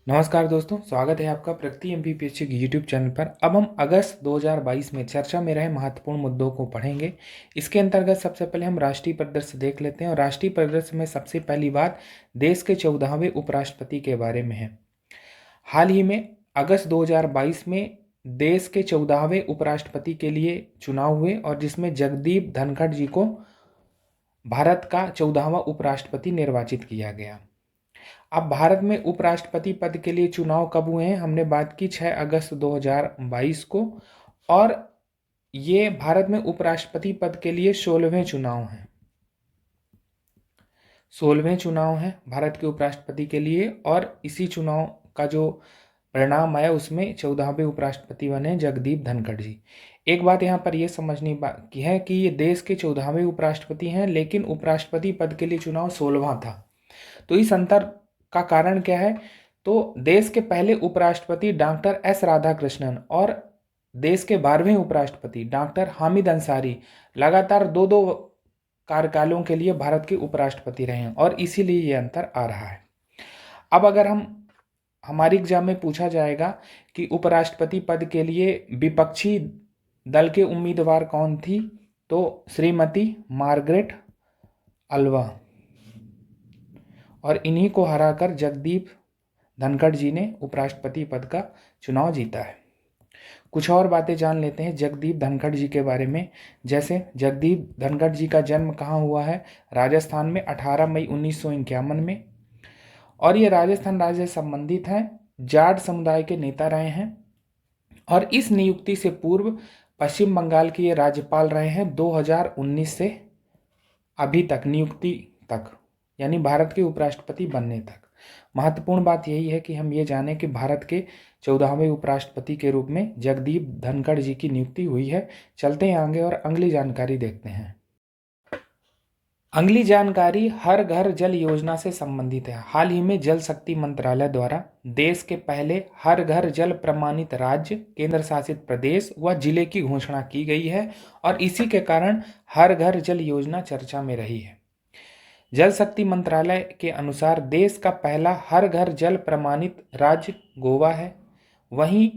नमस्कार दोस्तों, स्वागत है आपका प्रगति एमपीपीएससी के यूट्यूब चैनल पर। अब हम अगस्त 2022 में चर्चा में रहे महत्वपूर्ण मुद्दों को पढ़ेंगे। इसके अंतर्गत सबसे पहले हम राष्ट्रीय परिदृश्य देख लेते हैं और राष्ट्रीय परिदृश्य में सबसे पहली बात देश के 14वें उपराष्ट्रपति के बारे में है। हाल ही में अगस्त 2022 में देश के 14वें उपराष्ट्रपति के लिए चुनाव हुए और जिसमें जगदीप धनखड़ जी को भारत का 14वां उपराष्ट्रपति निर्वाचित किया गया। अब भारत में उपराष्ट्रपति पद के लिए चुनाव कब हुए हैं? हमने बात की 6 अगस्त 2022 को, और ये भारत में उपराष्ट्रपति पद के लिए 16वें चुनाव हैं। 16वें चुनाव हैं भारत के उपराष्ट्रपति के लिए, और इसी चुनाव का जो परिणाम आया उसमें 14वें उपराष्ट्रपति बने जगदीप धनखड़ जी। एक बात यहाँ पर यह समझनी की है कि ये देश के 14वें उपराष्ट्रपति हैं, लेकिन उपराष्ट्रपति पद के लिए चुनाव 16वां था। तो इस अंतर का कारण क्या है? तो देश के पहले उपराष्ट्रपति डॉक्टर एस राधाकृष्णन और देश के 12वें उपराष्ट्रपति डॉक्टर हामिद अंसारी लगातार दो कार्यकालों के लिए भारत के उपराष्ट्रपति रहे हैं, और इसीलिए ये अंतर आ रहा है। अब अगर हमारी एग्जाम में पूछा जाएगा कि उपराष्ट्रपति पद के लिए विपक्षी दल के उम्मीदवार कौन थी, तो श्रीमती मार्गरेट अल्वा, और इन्हीं को हराकर जगदीप धनखड़ जी ने उपराष्ट्रपति पद का चुनाव जीता है। कुछ और बातें जान लेते हैं जगदीप धनखड़ जी के बारे में। जैसे जगदीप धनखड़ जी का जन्म कहाँ हुआ है? राजस्थान में 18 मई 1951 में, और ये राजस्थान राज्य से संबंधित हैं। जाट समुदाय के नेता रहे हैं, और इस नियुक्ति से पूर्व पश्चिम बंगाल के ये राज्यपाल रहे हैं 2019 से अभी तक, नियुक्ति तक, यानी भारत के उपराष्ट्रपति बनने तक। महत्वपूर्ण बात यही है कि हम ये जानें कि भारत के 14वें उपराष्ट्रपति के रूप में जगदीप धनखड़ जी की नियुक्ति हुई है। चलते हैं आगे और अगली जानकारी देखते हैं। अगली जानकारी हर घर जल योजना से संबंधित है। हाल ही में जल शक्ति मंत्रालय द्वारा देश के पहले हर घर जल प्रमाणित राज्य, केंद्र शासित प्रदेश व जिले की घोषणा की गई है, और इसी के कारण हर घर जल योजना चर्चा में रही है। जल शक्ति मंत्रालय के अनुसार देश का पहला हर घर जल प्रमाणित राज्य गोवा है। वहीं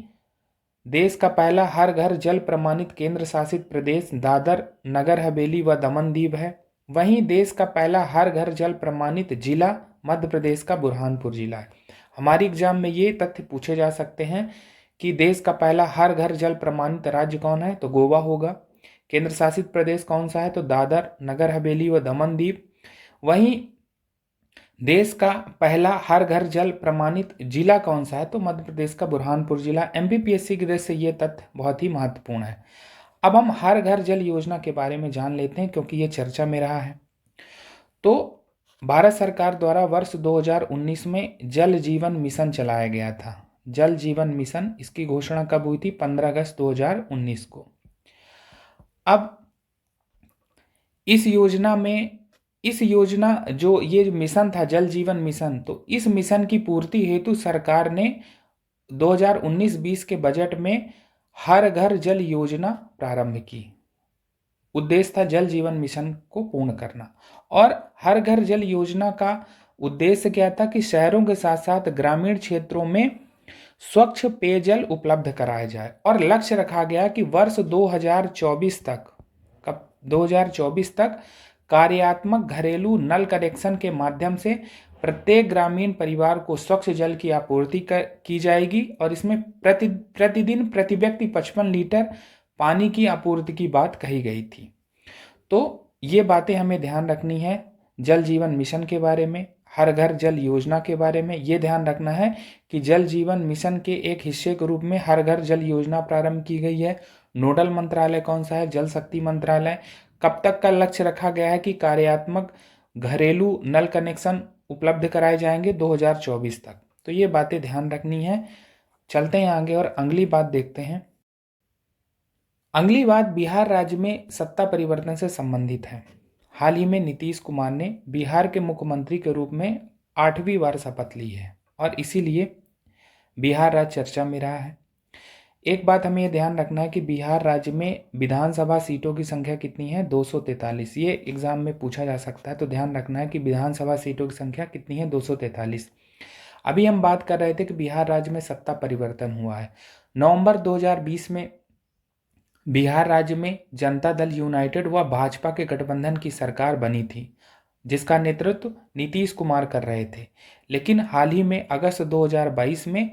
देश का पहला हर घर जल प्रमाणित केंद्र शासित प्रदेश दादर नगर हवेली व दमन दीव है। वहीं देश का पहला हर घर जल प्रमाणित जिला मध्य प्रदेश का बुरहानपुर जिला है। हमारी एग्जाम में ये तथ्य पूछे जा सकते हैं कि देश का पहला हर घर जल प्रमाणित राज्य कौन है, तो गोवा होगा। केंद्र शासित प्रदेश कौन सा है, तो दादर नगर हवेली व दमन दीव। वहीं देश का पहला हर घर जल प्रमाणित जिला कौन सा है, तो मध्य प्रदेश का बुरहानपुर जिला। एमपीपीएससी की दृष्टि से ये तथ्य बहुत ही महत्वपूर्ण है। अब हम हर घर जल योजना के बारे में जान लेते हैं, क्योंकि ये चर्चा में रहा है। तो भारत सरकार द्वारा वर्ष 2019 में जल जीवन मिशन चलाया गया था। जल जीवन मिशन, इसकी घोषणा कब हुई थी? 15 अगस्त 2019 को। अब इस योजना जो ये मिशन था जल जीवन मिशन, तो इस मिशन की पूर्ति हेतु सरकार ने 2019-20 के बजट में हर घर जल योजना प्रारंभ की। उद्देश्य था जल जीवन मिशन को पूर्ण करना, और हर घर जल योजना का उद्देश्य क्या था कि शहरों के साथ साथ ग्रामीण क्षेत्रों में स्वच्छ पेयजल उपलब्ध कराया जाए, और लक्ष्य रखा गया कि वर्ष 2024 तक 2024 तक कार्यात्मक घरेलू नल कनेक्शन के माध्यम से प्रत्येक ग्रामीण परिवार को स्वच्छ जल की आपूर्ति की जाएगी, और इसमें प्रतिदिन प्रति व्यक्ति 55 लीटर पानी की आपूर्ति की बात कही गई थी। तो ये बातें हमें ध्यान रखनी है जल जीवन मिशन के बारे में, हर घर जल योजना के बारे में। ये ध्यान रखना है कि जल जीवन मिशन के एक हिस्से के रूप में हर घर जल योजना प्रारंभ की गई है। नोडल मंत्रालय कौन सा है? जल शक्ति मंत्रालय। कब तक का लक्ष्य रखा गया है कि कार्यात्मक घरेलू नल कनेक्शन उपलब्ध कराए जाएंगे? 2024 तक। तो ये बातें ध्यान रखनी है। चलते हैं आगे और अगली बात देखते हैं। अगली बात बिहार राज्य में सत्ता परिवर्तन से संबंधित है। हाल ही में नीतीश कुमार ने बिहार के मुख्यमंत्री के रूप में 8वीं बार शपथ ली है, और इसीलिए बिहार राज्य चर्चा में रहा है। एक बात हमें ध्यान रखना है कि बिहार राज्य में विधानसभा सीटों की संख्या कितनी है? 243। ये एग्जाम में पूछा जा सकता है, तो ध्यान रखना है कि विधानसभा सीटों की संख्या कितनी है? 243। अभी हम बात कर रहे थे कि बिहार राज्य में सत्ता परिवर्तन हुआ है। नवंबर 2020 में बिहार राज्य में जनता दल यूनाइटेड व भाजपा के गठबंधन की सरकार बनी थी, जिसका नेतृत्व नीतीश कुमार कर रहे थे। लेकिन हाल ही में अगस्त 2022 में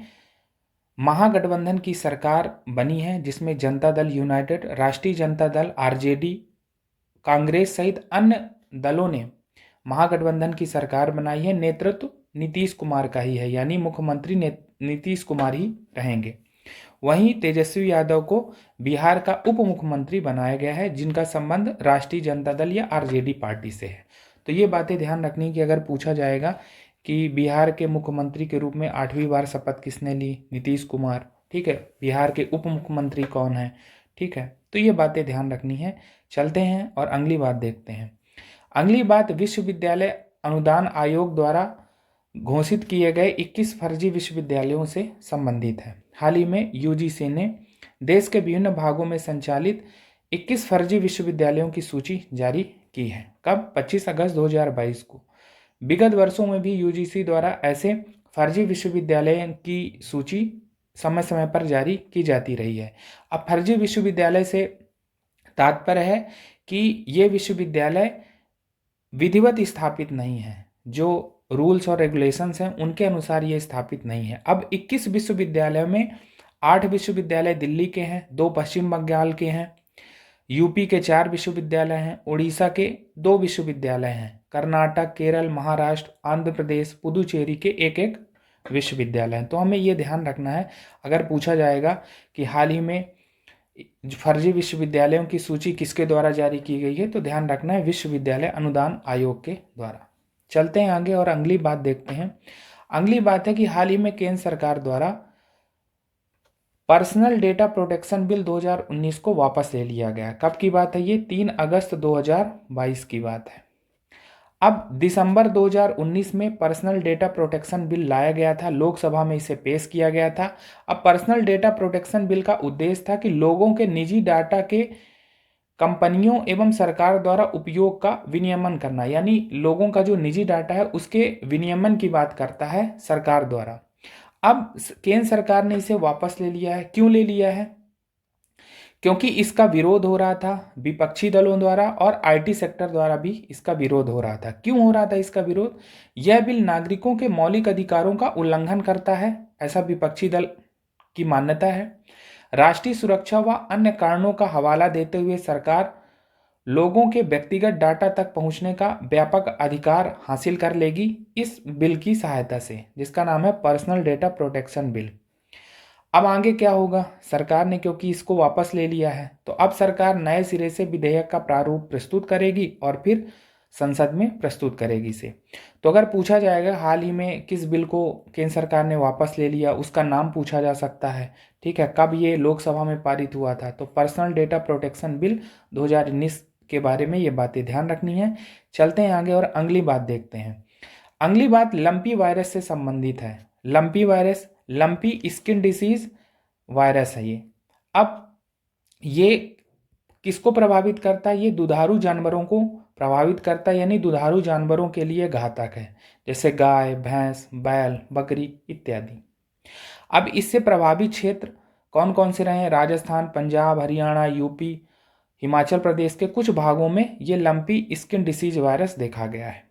महागठबंधन की सरकार बनी है, जिसमें जनता दल यूनाइटेड, राष्ट्रीय जनता दल, आरजेडी, कांग्रेस सहित अन्य दलों ने महागठबंधन की सरकार बनाई है। नेतृत्व नीतीश कुमार का ही है, यानी मुख्यमंत्री नीतीश कुमार ही रहेंगे। वहीं तेजस्वी यादव को बिहार का उप मुख्यमंत्री बनाया गया है, जिनका संबंध राष्ट्रीय जनता दल या आरजेडी पार्टी से है। तो ये बातें ध्यान रखनी कि अगर पूछा जाएगा कि बिहार के मुख्यमंत्री के रूप में 8वीं बार शपथ किसने ली, नीतीश कुमार, ठीक है। बिहार के उप मुख्यमंत्री कौन है, ठीक है। तो ये बातें ध्यान रखनी है। चलते हैं और अगली बात देखते हैं। अगली बात विश्वविद्यालय अनुदान आयोग द्वारा घोषित किए गए 21 फर्जी विश्वविद्यालयों से संबंधित है। हाल ही में यूजीसी ने देश के विभिन्न भागों में संचालित 21 फर्जी विश्वविद्यालयों की सूची जारी की है। कब? 25 अगस्त 2022 को। विगत वर्षों में भी यूजीसी द्वारा ऐसे फर्जी विश्वविद्यालयों की सूची समय समय पर जारी की जाती रही है। अब फर्जी विश्वविद्यालय से तात्पर्य है कि ये विश्वविद्यालय विधिवत स्थापित नहीं है, जो रूल्स और रेगुलेशंस हैं उनके अनुसार ये स्थापित नहीं है। अब 21 विश्वविद्यालयों में 8 विश्वविद्यालय दिल्ली के हैं, 2 पश्चिम बंगाल के हैं, यूपी के 4 विश्वविद्यालय हैं, उड़ीसा के 2 विश्वविद्यालय हैं, कर्नाटक, केरल, महाराष्ट्र, आंध्र प्रदेश, पुदुचेरी के एक एक विश्वविद्यालय हैं। तो हमें ये ध्यान रखना है, अगर पूछा जाएगा कि हाल ही में फर्जी विश्वविद्यालयों की सूची किसके द्वारा जारी की गई है, तो ध्यान रखना है विश्वविद्यालय अनुदान आयोग के द्वारा। चलते हैं आगे और अगली बात देखते हैं। अगली बात है कि हाल ही में केंद्र सरकार द्वारा पर्सनल डेटा प्रोटेक्शन बिल 2019 को वापस ले लिया गया। कब की बात है ये? 3 अगस्त 2022 की बात है। अब दिसंबर 2019 में पर्सनल डेटा प्रोटेक्शन बिल लाया गया था, लोकसभा में इसे पेश किया गया था। अब पर्सनल डेटा प्रोटेक्शन बिल का उद्देश्य था कि लोगों के निजी डाटा के कंपनियों एवं सरकार द्वारा उपयोग का विनियमन करना, यानी लोगों का जो निजी डाटा है उसके विनियमन की बात करता है सरकार द्वारा। अब केंद्र सरकार ने इसे वापस ले लिया है। क्यों ले लिया है? क्योंकि इसका विरोध हो रहा था विपक्षी दलों द्वारा और आईटी सेक्टर द्वारा भी इसका विरोध हो रहा था। क्यों हो रहा था इसका विरोध? यह बिल नागरिकों के मौलिक अधिकारों का उल्लंघन करता है, ऐसा विपक्षी दल की मान्यता है। राष्ट्रीय सुरक्षा व अन्य कारणों का हवाला देते हुए सरकार लोगों के व्यक्तिगत डाटा तक पहुंचने का व्यापक अधिकार हासिल कर लेगी इस बिल की सहायता से, जिसका नाम है पर्सनल डेटा प्रोटेक्शन बिल। अब आगे क्या होगा? सरकार ने क्योंकि इसको वापस ले लिया है, तो अब सरकार नए सिरे से विधेयक का प्रारूप प्रस्तुत करेगी और फिर संसद में प्रस्तुत करेगी इसे। तो अगर पूछा जाएगा हाल ही में किस बिल को केंद्र सरकार ने वापस ले लिया, उसका नाम पूछा जा सकता है, ठीक है। कब ये लोकसभा में पारित हुआ था? तो पर्सनल डेटा प्रोटेक्शन बिल 2019 के बारे में ये बातें ध्यान रखनी है। चलते हैं आगे और अगली बात देखते हैं। अगली बात लंपी वायरस से संबंधित है। Lumpy virus, lumpy skin disease virus है ये। अब ये किसको प्रभावित करता है? ये दुधारू जानवरों को प्रभावित करता है, यानी दुधारू जानवरों के लिए घातक है, जैसे गाय, भैंस, बैल, बकरी इत्यादि। अब इससे प्रभावित क्षेत्र कौन कौन से रहे हैं? राजस्थान, पंजाब, हरियाणा, यूपी, हिमाचल प्रदेश के कुछ भागों में ये लंपी स्किन डिसीज वायरस देखा गया है।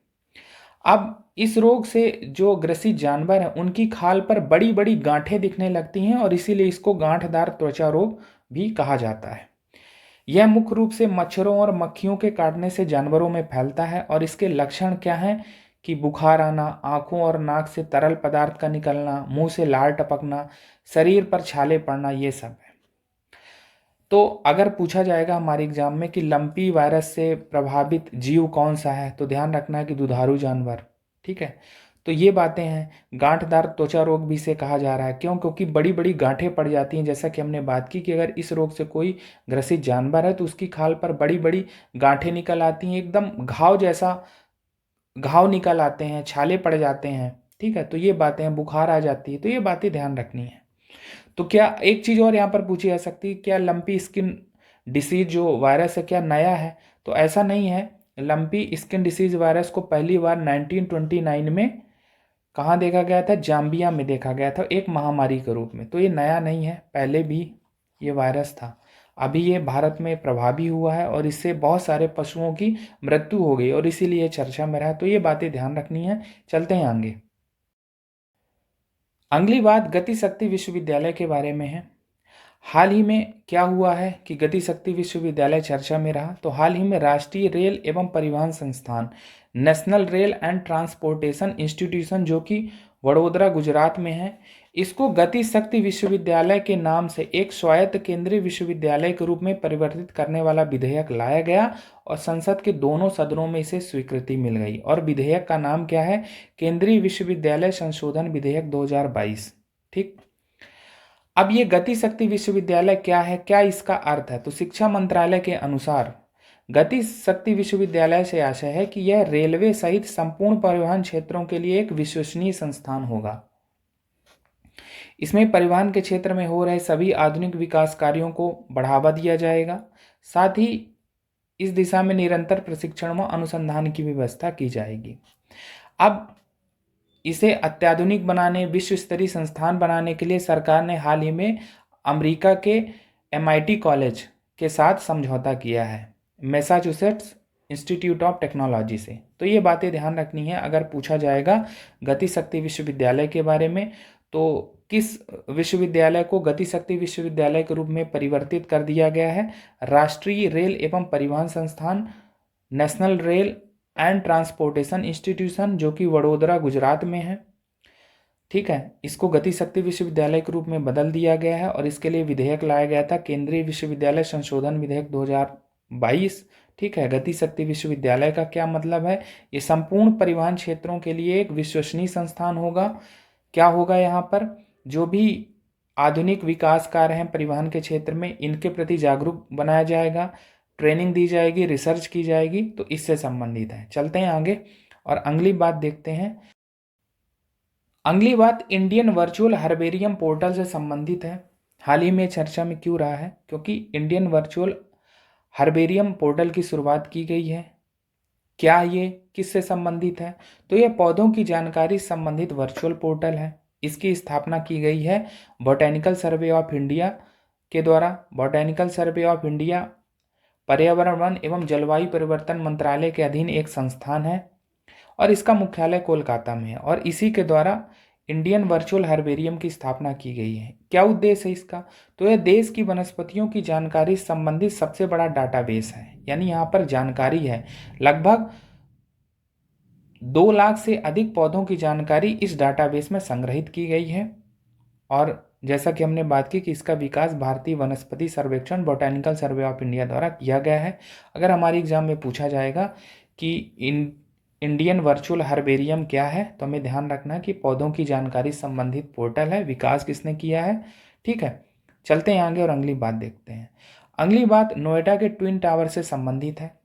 अब इस रोग से जो ग्रसित जानवर हैं उनकी खाल पर बड़ी बड़ी गांठें दिखने लगती हैं और इसीलिए इसको गांठदार त्वचा रोग भी कहा जाता है। यह मुख्य रूप से मच्छरों और मक्खियों के काटने से जानवरों में फैलता है और इसके लक्षण क्या हैं कि बुखार आना, आंखों और नाक से तरल पदार्थ का निकलना, मुंह से लार टपकना, शरीर पर छाले पड़ना, ये सब है। तो अगर पूछा जाएगा हमारे एग्जाम में कि लंपी वायरस से प्रभावित जीव कौन सा है, तो ध्यान रखना है कि दुधारू जानवर, ठीक है। तो ये बातें हैं। गांठदार त्वचा रोग भी इसे कहा जा रहा है। क्यों? क्योंकि बड़ी बड़ी गांठें पड़ जाती हैं, जैसा कि हमने बात की कि अगर इस रोग से कोई ग्रसित जानवर है तो उसकी खाल पर बड़ी बड़ी गांठें निकल आती हैं, एकदम घाव जैसा घाव निकल आते हैं, छाले पड़ जाते हैं, ठीक है। तो ये बातें हैं, बुखार आ जाती है, तो ये बातें ध्यान रखनी है। तो क्या एक चीज़ और यहाँ पर पूछी जा सकती है, क्या लंपी स्किन डिसीज जो वायरस है क्या नया है? तो ऐसा नहीं है। लंपी स्किन डिसीज वायरस को पहली बार 1929 में कहाँ देखा गया था? जाम्बिया में देखा गया था, एक महामारी के रूप में। तो ये नया नहीं है, पहले भी ये वायरस था। अभी ये भारत में प्रभावी हुआ है और इससे बहुत सारे पशुओं की मृत्यु हो गई और इसीलिए चर्चा में रहा। तो ये बातें ध्यान रखनी है। चलते हैं आगे। अगली बात गति शक्ति विश्वविद्यालय के बारे में है। हाल ही में क्या हुआ है कि गति शक्ति विश्वविद्यालय चर्चा में रहा? तो हाल ही में राष्ट्रीय रेल एवं परिवहन संस्थान, national rail and transportation institution, जो कि वडोदरा गुजरात में है, इसको गति शक्ति विश्वविद्यालय के नाम से एक स्वायत्त केंद्रीय विश्वविद्यालय के रूप में परिवर्तित करने वाला विधेयक लाया गया और संसद के दोनों सदनों में इसे स्वीकृति मिल गई। और विधेयक का नाम क्या है? केंद्रीय विश्वविद्यालय संशोधन विधेयक 2022। ठीक। अब ये गति शक्ति विश्वविद्यालय क्या है, क्या इसका अर्थ है? तो शिक्षा मंत्रालय के अनुसार गति शक्ति विश्वविद्यालय से आशय है कि यह रेलवे सहित संपूर्ण परिवहन क्षेत्रों के लिए एक विश्वसनीय संस्थान होगा। इसमें परिवहन के क्षेत्र में हो रहे सभी आधुनिक विकास कार्यों को बढ़ावा दिया जाएगा। साथ ही इस दिशा में निरंतर प्रशिक्षण व अनुसंधान की व्यवस्था की जाएगी। अब इसे अत्याधुनिक बनाने, विश्व स्तरीय संस्थान बनाने के लिए सरकार ने हाल ही में अमेरिका के MIT कॉलेज के साथ समझौता किया है, मैसाचुसेट्स इंस्टीट्यूट ऑफ टेक्नोलॉजी से। तो ये बातें ध्यान रखनी है अगर पूछा जाएगा गति शक्ति विश्वविद्यालय के बारे में। तो किस विश्वविद्यालय को गति शक्ति विश्वविद्यालय के रूप में परिवर्तित कर दिया गया है? राष्ट्रीय रेल एवं परिवहन संस्थान, national rail and transportation institution, जो कि वडोदरा गुजरात में है। ठीक है, इसको गति शक्ति विश्वविद्यालय के रूप में बदल दिया गया है और इसके लिए विधेयक लाया गया था, केंद्रीय विश्वविद्यालय संशोधन विधेयक 2022। ठीक है, गति शक्ति विश्वविद्यालय का क्या मतलब है? ये संपूर्ण परिवहन क्षेत्रों के लिए एक विश्वसनीय संस्थान होगा। क्या होगा यहाँ पर? जो भी आधुनिक विकास कार्य हैं परिवहन के क्षेत्र में, इनके प्रति जागरूक बनाया जाएगा, ट्रेनिंग दी जाएगी, रिसर्च की जाएगी। तो इससे संबंधित है। चलते हैं आगे और अगली बात देखते हैं। अगली बात इंडियन वर्चुअल हर्बेरियम पोर्टल से संबंधित है। हाल ही में चर्चा में क्यों रहा है? क्योंकि इंडियन वर्चुअल हर्बेरियम पोर्टल की शुरुआत की गई है। क्या ये किससे संबंधित है? तो यह पौधों की जानकारी संबंधित वर्चुअल पोर्टल है। इसकी स्थापना की गई है बॉटेनिकल सर्वे ऑफ इंडिया के द्वारा। बॉटेनिकल सर्वे ऑफ इंडिया पर्यावरण, वन एवं जलवायु परिवर्तन मंत्रालय के अधीन एक संस्थान है और इसका मुख्यालय कोलकाता में है और इसी के द्वारा इंडियन वर्चुअल हर्बेरियम की स्थापना की गई है। क्या उद्देश्य है इसका? तो यह देश की वनस्पतियों की जानकारी संबंधित सबसे बड़ा डाटाबेस है। यानी यहाँ पर जानकारी है, लगभग 2 लाख से अधिक पौधों की जानकारी इस डाटाबेस में संग्रहित की गई है। और जैसा कि हमने बात की कि इसका विकास भारतीय वनस्पति सर्वेक्षण बॉटेनिकल सर्वे ऑफ इंडिया द्वारा किया गया है। अगर हमारे एग्जाम में पूछा जाएगा कि इंडियन वर्चुअल हर्बेरियम क्या है, तो हमें ध्यान रखना है कि पौधों की जानकारी संबंधित पोर्टल है, विकास किसने किया है। ठीक है, चलते हैं आगे और अगली बात देखते हैं। अगली बात नोएडा के ट्विन टावर से संबंधित है।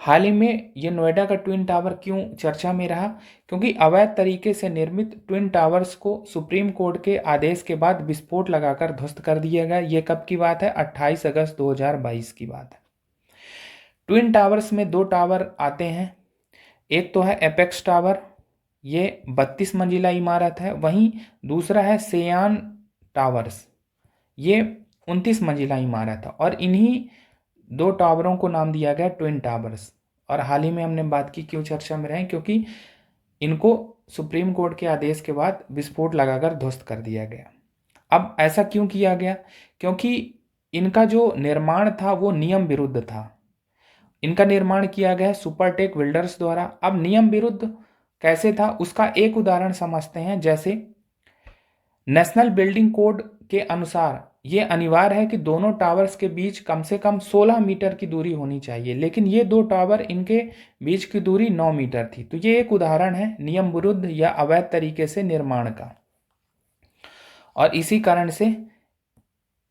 हाल ही में ये नोएडा का ट्विन टावर क्यों चर्चा में रहा? क्योंकि अवैध तरीके से निर्मित ट्विन टावर्स को सुप्रीम कोर्ट के आदेश के बाद विस्फोट लगाकर ध्वस्त कर दिया गया। ये कब की बात है? 28 अगस्त 2022 की बात है। ट्विन टावर्स में 2 टावर आते हैं। एक तो है एपेक्स टावर, ये 32 मंजिला इमारत है। वहीं दूसरा है सेयान टावर्स, ये 29 मंजिला इमारत है और इन्हीं 2 टावरों को नाम दिया गया ट्विन टावर्स। और हाल ही में हमने बात की क्यों चर्चा में रहे, क्योंकि इनको सुप्रीम कोर्ट के आदेश के बाद विस्फोट लगाकर ध्वस्त कर दिया गया। अब ऐसा क्यों किया गया? क्योंकि इनका जो निर्माण था वो नियम विरुद्ध था। इनका निर्माण किया गया सुपरटेक बिल्डर्स द्वारा। अब नियम विरुद्ध कैसे था उसका एक उदाहरण समझते हैं। जैसे नेशनल बिल्डिंग कोड के अनुसार ये अनिवार्य है कि दोनों टावर्स के बीच कम से कम 16 मीटर की दूरी होनी चाहिए, लेकिन ये 2 टावर इनके बीच की दूरी 9 मीटर थी। तो ये एक उदाहरण है नियम विरुद्ध या अवैध तरीके से निर्माण का, और इसी कारण से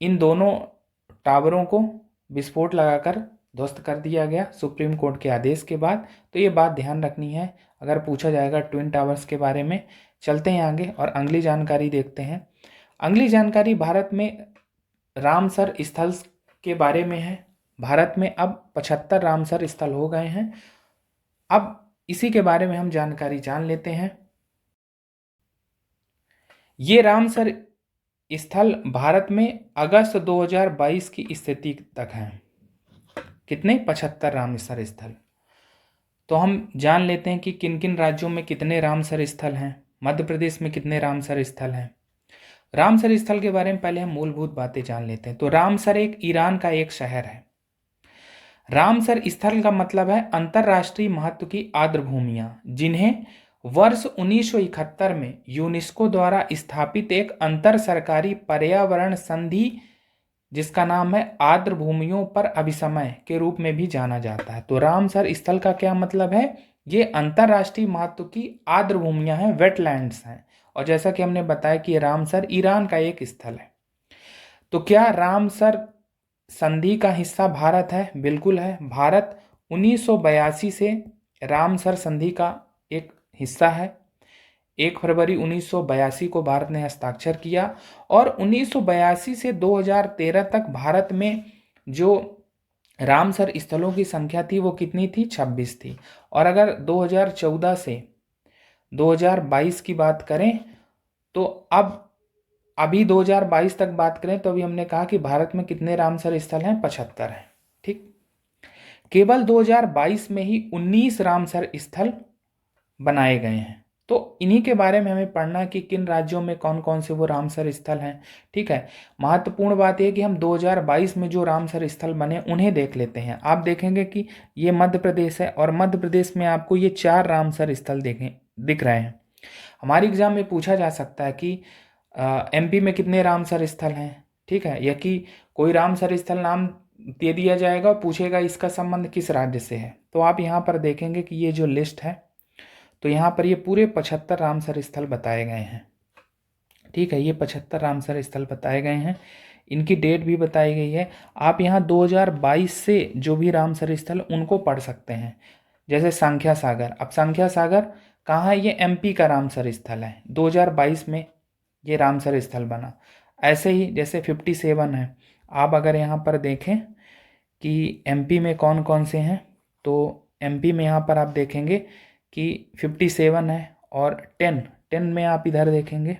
इन दोनों टावरों को विस्फोट लगाकर ध्वस्त कर दिया गया सुप्रीम कोर्ट के आदेश के बाद। तो ये बात ध्यान रखनी है अगर पूछा जाएगा ट्विन टावर्स के बारे में। चलते हैं आगे और अगली जानकारी देखते हैं। अगली जानकारी भारत में रामसर स्थल के बारे में है। भारत में अब 75 रामसर स्थल हो गए हैं। अब इसी के बारे में हम जानकारी जान लेते हैं। ये रामसर स्थल भारत में अगस्त 2022 की स्थिति तक हैं। कितने? 75 रामसर स्थल। तो हम जान लेते हैं कि किन किन राज्यों में कितने रामसर स्थल हैं। मध्य प्रदेश में कितने रामसर स्थल हैं। रामसर स्थल के बारे में पहले हम मूलभूत बातें जान लेते हैं। तो रामसर एक ईरान का एक शहर है। रामसर स्थल का मतलब है अंतरराष्ट्रीय महत्व की आर्द्र भूमियां, जिन्हें वर्ष 1971 में यूनेस्को द्वारा स्थापित एक अंतर सरकारी पर्यावरण संधि, जिसका नाम है आर्द्र भूमियों पर अभिसमय के रूप में भी जाना जाता है। तो रामसर स्थल का क्या मतलब है? ये अंतरराष्ट्रीय महत्व की आर्द्र भूमियां हैं, वेटलैंड्स हैं। और जैसा कि हमने बताया कि रामसर ईरान का एक स्थल है। तो क्या रामसर संधि का हिस्सा भारत है? बिल्कुल है। भारत 1982 से रामसर संधि का एक हिस्सा है। 1 फरवरी 1982 को भारत ने हस्ताक्षर किया और 1982 से 2013 तक भारत में जो रामसर स्थलों की संख्या थी वो कितनी थी? 26 थी। और अगर 2014 से 2022 की बात करें तो अभी 2022 तक बात करें तो अभी हमने कहा कि भारत में कितने रामसर स्थल हैं? 75 हैं। ठीक। केवल 2022 में ही 19 रामसर स्थल बनाए गए हैं। तो इन्हीं के बारे में हमें पढ़ना है कि किन राज्यों में कौन कौन से वो रामसर स्थल हैं। ठीक है। महत्वपूर्ण बात यह कि हम 2022 में जो रामसर स्थल बने उन्हें देख लेते हैं। आप देखेंगे कि ये मध्य प्रदेश है और मध्य प्रदेश में आपको ये 4 रामसर स्थल दिख रहे हैं। हमारे एग्जाम में पूछा जा सकता है कि एमपी में कितने रामसर स्थल हैं। ठीक है। या कि कोई रामसर स्थल नाम दे दिया जाएगा और पूछेगा इसका संबंध किस राज्य से है। तो आप यहाँ पर देखेंगे कि ये जो लिस्ट है तो यहाँ पर ये पूरे 75 रामसर स्थल बताए गए हैं। ठीक है। ये 75 रामसर स्थल बताए गए हैं। इनकी डेट भी बताई गई है। आप यहाँ 2022 से जो भी रामसर स्थल उनको पढ़ सकते हैं। जैसे संख्या सागर। अब संख्या सागर कहाँ है? ये एमपी का रामसर स्थल है। 2022 में ये रामसर स्थल बना। ऐसे ही जैसे 57 है। आप अगर यहाँ पर देखें कि एमपी में कौन कौन से हैं तो एमपी में यहाँ पर आप देखेंगे कि 57 है। और 10 में आप इधर देखेंगे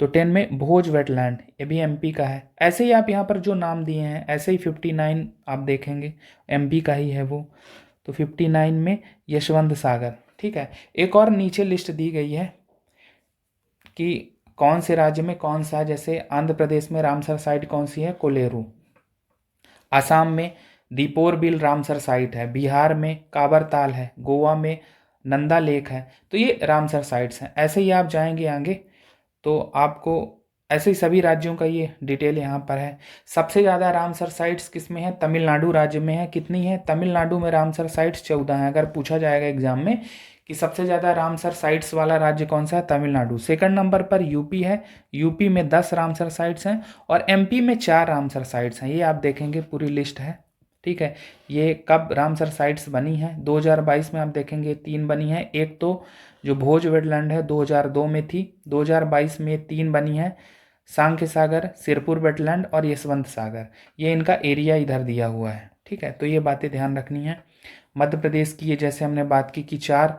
तो 10 में भोज वेटलैंड, ये भी एमपी का है। ऐसे ही आप यहाँ पर जो नाम दिए हैं ऐसे ही 59 आप देखेंगे एमपी का ही है वो। तो 59 में यशवंत सागर। ठीक है। एक और नीचे लिस्ट दी गई है कि कौन से राज्य में कौन सा, जैसे आंध्र प्रदेश में रामसर साइट कौन सी है? कोलेरू। असम में दीपोर बिल रामसर साइट है। बिहार में काबरताल है। गोवा में नंदा लेक है। तो ये रामसर साइट्स हैं। ऐसे ही आप जाएंगे आगे तो आपको ऐसे ही सभी राज्यों का ये डिटेल यहाँ पर है। सबसे ज़्यादा रामसर साइट्स किस में है? तमिलनाडु राज्य में है। कितनी है? तमिलनाडु में रामसर साइट्स 14 हैं। अगर पूछा जाएगा एग्जाम में कि सबसे ज़्यादा रामसर साइट्स वाला राज्य कौन सा है? तमिलनाडु। सेकंड नंबर पर यूपी है। यूपी में 10 रामसर साइट्स हैं और एमपी में 4 रामसर साइट्स हैं। ये आप देखेंगे पूरी लिस्ट है। ठीक है। ये कब रामसर साइट्स बनी है? 2022 में आप देखेंगे 3 बनी है। एक तो जो भोज वेटलैंड है 2002 में थी। 2022 में 3 बनी है, सांख्य सागर, सिरपुर वेटलैंड और यशवंत सागर। ये इनका एरिया इधर दिया हुआ है। ठीक है। तो ये बातें ध्यान रखनी है। मध्य प्रदेश की ये जैसे हमने बात की कि 4